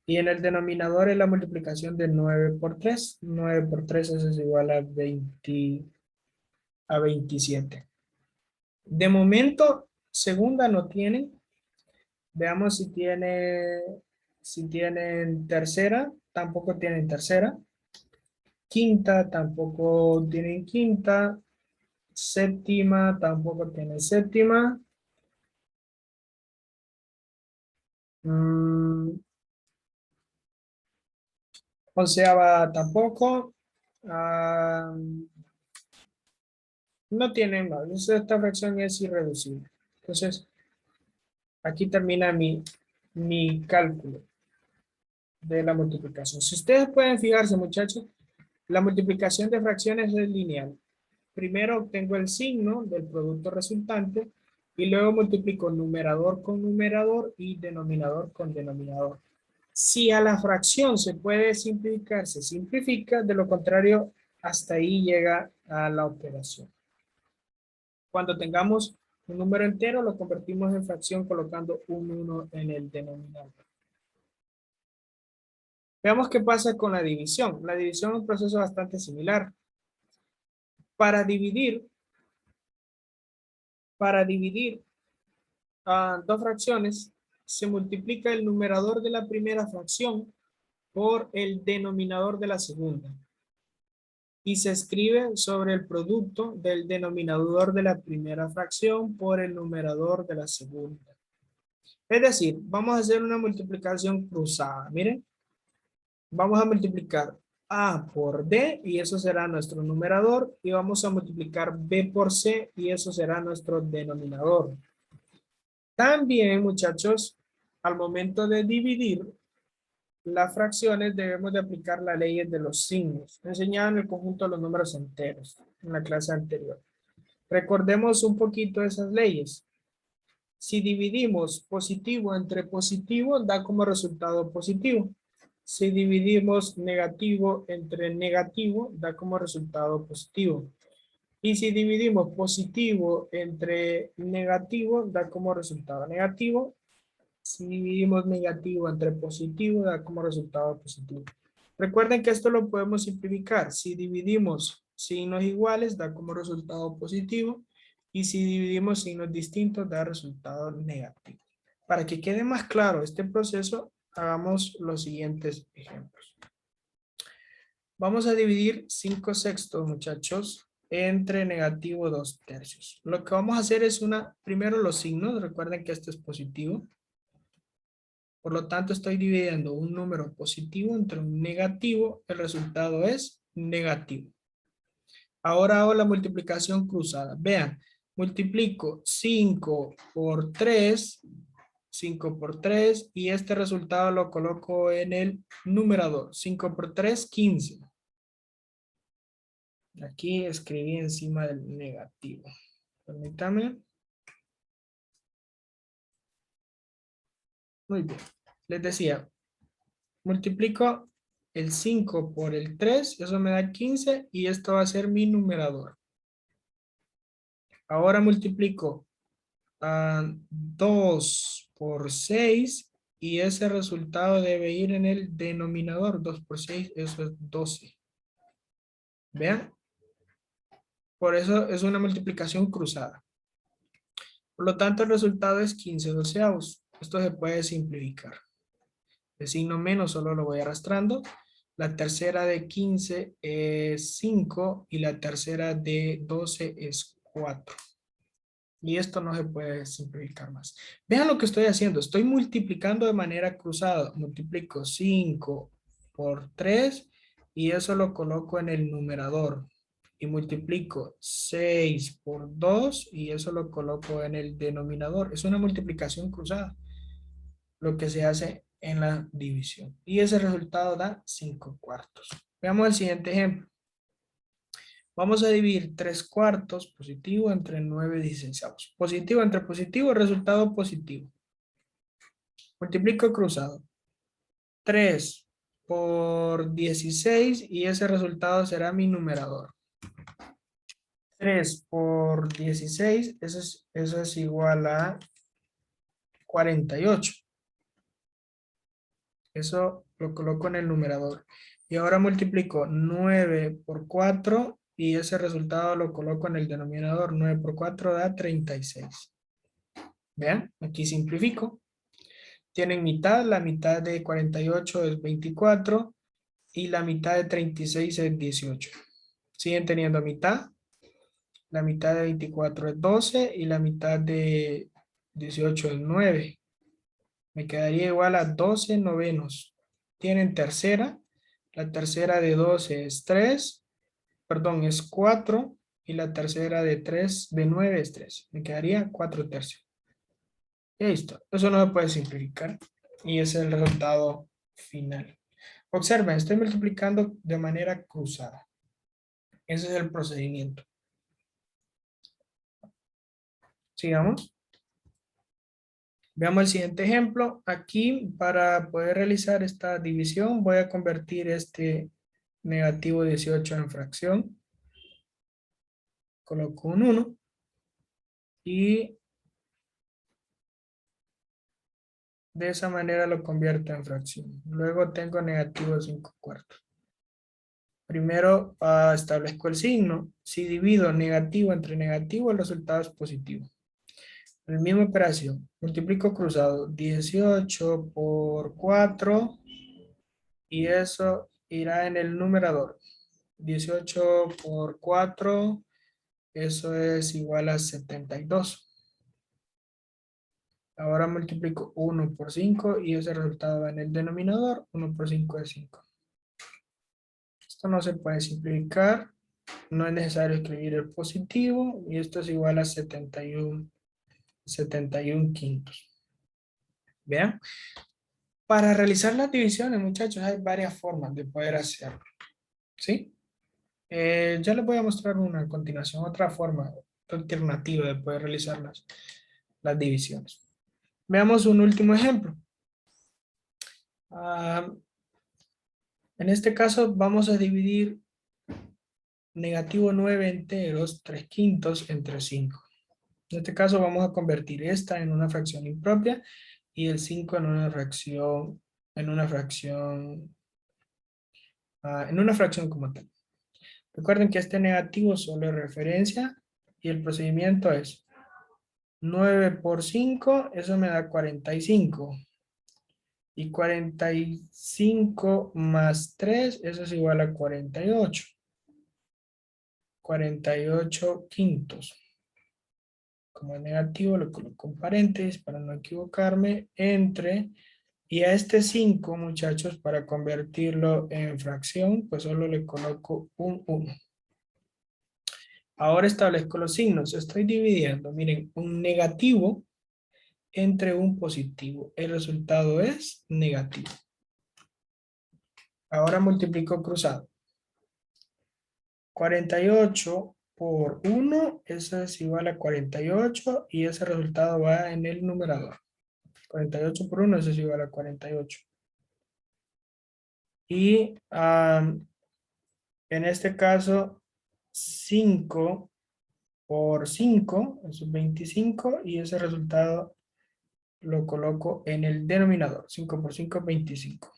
Y en el denominador es la multiplicación de 9 por 3. 9 por 3, eso es igual a 27. De momento, segunda no tienen. Veamos si tienen tercera. Tampoco tienen tercera. Quinta, tampoco tienen quinta. Séptima, tampoco tienen séptima. Mm, Onceava tampoco. Ah, no tienen más. Entonces, esta fracción es irreducible. Entonces, aquí termina mi cálculo de la multiplicación. Si ustedes pueden fijarse, muchachos, la multiplicación de fracciones es lineal. Primero obtengo el signo del producto resultante y luego multiplico numerador con numerador y denominador con denominador. Si a la fracción se puede simplificar, se simplifica, de lo contrario, hasta ahí llega a la operación. Cuando tengamos un número entero, lo convertimos en fracción colocando un 1 en el denominador. Veamos qué pasa con la división. La división es un proceso bastante similar. Para dividir dos fracciones, se multiplica el numerador de la primera fracción por el denominador de la segunda. Y se escribe sobre el producto del denominador de la primera fracción por el numerador de la segunda. Es decir, vamos a hacer una multiplicación cruzada. Miren, vamos a multiplicar A por D y eso será nuestro numerador. Y vamos a multiplicar B por C y eso será nuestro denominador. También, muchachos, al momento de dividir las fracciones debemos de aplicar las leyes de los signos. Enseñado en el conjunto de los números enteros en la clase anterior. Recordemos un poquito esas leyes. Si dividimos positivo entre positivo, da como resultado positivo. Si dividimos negativo entre negativo, da como resultado positivo. Y si dividimos positivo entre negativo, da como resultado negativo. Si dividimos negativo entre positivo, da como resultado positivo. Recuerden que esto lo podemos simplificar. Si dividimos signos iguales, da como resultado positivo. Y si dividimos signos distintos, da resultado negativo. Para que quede más claro este proceso, hagamos los siguientes ejemplos. Vamos a dividir 5/6, muchachos, entre negativo 2 tercios. Lo que vamos a hacer es primero los signos. Recuerden que este es positivo. Por lo tanto, estoy dividiendo un número positivo entre un negativo. El resultado es negativo. Ahora hago la multiplicación cruzada. Vean, multiplico 5 por 3, 5 por 3, y este resultado lo coloco en el numerador. 5 por 3, 15. Aquí escribí encima del negativo. Permítame. Muy bien. Les decía, multiplico el 5 por el 3, eso me da 15 y esto va a ser mi numerador. Ahora multiplico 2 por 6 y ese resultado debe ir en el denominador. 2 por 6, eso es 12. Vean, por eso es una multiplicación cruzada. Por lo tanto, el resultado es 15 doceavos. Esto se puede simplificar. El signo menos solo lo voy arrastrando. La tercera de 15 es 5 y la tercera de 12 es 4. Y esto no se puede simplificar más. Vean lo que estoy haciendo. Estoy multiplicando de manera cruzada. Multiplico 5 por 3 y eso lo coloco en el numerador. Y multiplico 6 por 2 y eso lo coloco en el denominador. Es una multiplicación cruzada. Lo que se hace en la división. Y ese resultado da 5/4. Veamos el siguiente ejemplo. Vamos a dividir 3/4 positivo entre 9/16. Positivo entre positivo, resultado positivo. Multiplico cruzado. 3 por 16 y ese resultado será mi numerador. 3 por 16, eso es igual a 48. Eso lo coloco en el numerador. Y ahora multiplico 9 por 4 y ese resultado lo coloco en el denominador. 9 por 4 da 36. Vean, aquí simplifico. Tienen mitad, la mitad de 48 es 24 y la mitad de 36 es 18. Siguen teniendo mitad. La mitad de 24 es 12 y la mitad de 18 es 9. Me quedaría igual a 12 novenos. Tienen tercera. La tercera de 12 es 3. Perdón, es 4. Y la tercera de 9 es 3. Me quedaría 4 tercios. Y listo. Eso no se puede simplificar. Y ese es el resultado final. Observen, estoy multiplicando de manera cruzada. Ese es el procedimiento. Sigamos. Veamos el siguiente ejemplo. Aquí, para poder realizar esta división, voy a convertir este negativo 18 en fracción. Coloco un 1. Y de esa manera lo convierto en fracción. Luego tengo negativo 5/4. Primero establezco el signo. Si divido negativo entre negativo, el resultado es positivo. La misma operación. Multiplico cruzado. 18 por 4. Y eso irá en el numerador. 18 por 4. Eso es igual a 72. Ahora multiplico 1 por 5 y ese resultado va en el denominador. 1 por 5 es 5. Esto no se puede simplificar. No es necesario escribir el positivo. Y esto es igual a 71 quintos. Vean. Para realizar las divisiones, muchachos, hay varias formas de poder hacerlo. ¿Sí? Ya les voy a mostrar una a continuación, otra forma, otra alternativa de poder realizar las divisiones. Veamos un último ejemplo. En este caso vamos a dividir negativo 9 enteros, 3 quintos entre 5. En este caso vamos a convertir esta en una fracción impropia y el 5 en una fracción como tal. Recuerden que este negativo solo es referencia y el procedimiento es 9 por 5, eso me da 45. Y 45 más 3, eso es igual a 48. 48 quintos. Como es negativo, lo coloco en paréntesis para no equivocarme. Entre, y a este 5, muchachos, para convertirlo en fracción, pues solo le coloco un 1. Ahora establezco los signos. Estoy dividiendo, miren, un negativo entre un positivo. El resultado es negativo. Ahora multiplico cruzado. 48 por 1, eso es igual a 48 y ese resultado va en el numerador. 48 por 1, eso es igual a 48. Y en este caso, 5 por 5, eso es 25 y ese resultado lo coloco en el denominador. 5 por 5 es 25.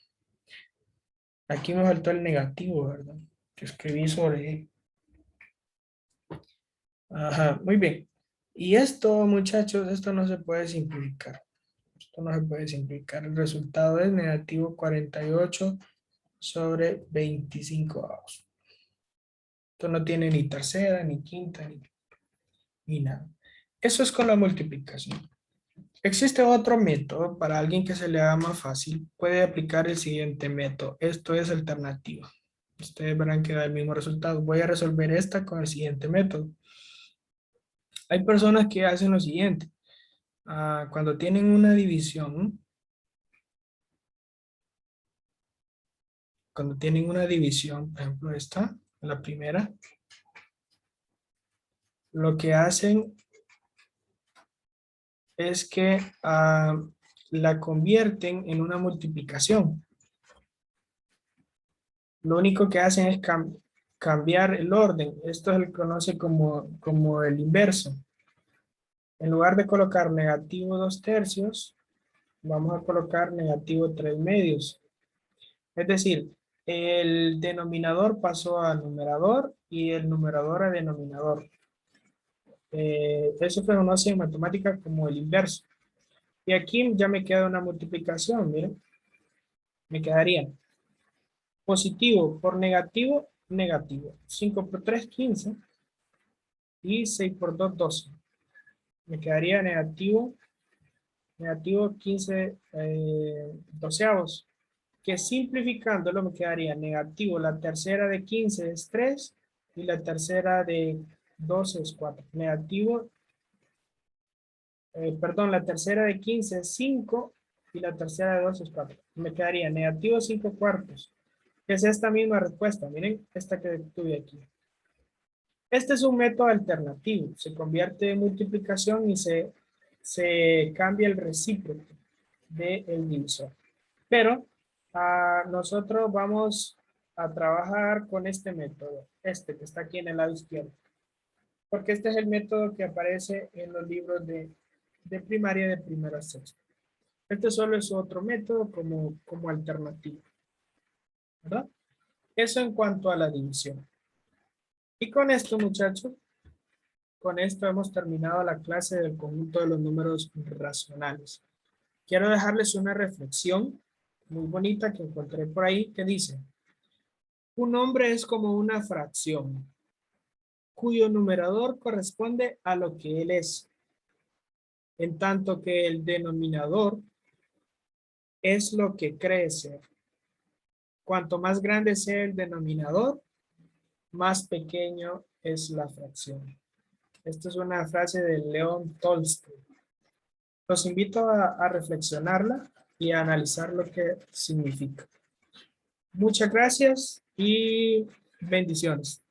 Aquí me faltó el negativo, ¿verdad? Que escribí sobre él. Ajá, muy bien. Y esto, muchachos, esto no se puede simplificar. Esto no se puede simplificar. El resultado es negativo 48 sobre 25 avos. Esto no tiene ni tercera, ni quinta, ni nada. Eso es con la multiplicación. Existe otro método para alguien que se le haga más fácil. Puede aplicar el siguiente método. Esto es alternativa. Ustedes verán que da el mismo resultado. Voy a resolver esta con el siguiente método. Hay personas que hacen lo siguiente. Cuando tienen una división, cuando tienen una división, por ejemplo esta, la primera, lo que hacen es que la convierten en una multiplicación. Lo único que hacen es cambiar el orden. Esto se le conoce como el inverso. En lugar de colocar negativo 2/3, vamos a colocar negativo 3/2. Es decir, el denominador pasó al numerador y el numerador a denominador. Eso se conoce en matemáticas como el inverso. Y aquí ya me queda una multiplicación, miren. Me quedaría positivo por negativo, negativo. 5 por 3, 15. Y 6 por 2, 12. Me quedaría negativo 15 doceavos. Que simplificándolo me quedaría negativo. La tercera de 15 es 3 y la tercera de 12 es 4. Negativo, perdón, la tercera de 15 es 5 y la tercera de 12 es 4. Me quedaría negativo 5 cuartos. Es esta misma respuesta. Miren esta que tuve aquí. Este es un método alternativo. Se convierte en multiplicación y se cambia el recíproco del divisor. Pero nosotros vamos a trabajar con este método, este que está aquí en el lado izquierdo. Porque este es el método que aparece en los libros de primaria de primero a sexto. Este solo es otro método como alternativo, ¿verdad? Eso en cuanto a la división. Y con esto, muchachos, con esto hemos terminado la clase del conjunto de los números racionales. Quiero dejarles una reflexión muy bonita que encontré por ahí que dice: un nombre es como una fracción, cuyo numerador corresponde a lo que él es, en tanto que el denominador es lo que cree ser. Cuanto más grande sea el denominador, más pequeño es la fracción. Esta es una frase de León Tolstoy. Los invito a reflexionarla y a analizar lo que significa. Muchas gracias y bendiciones.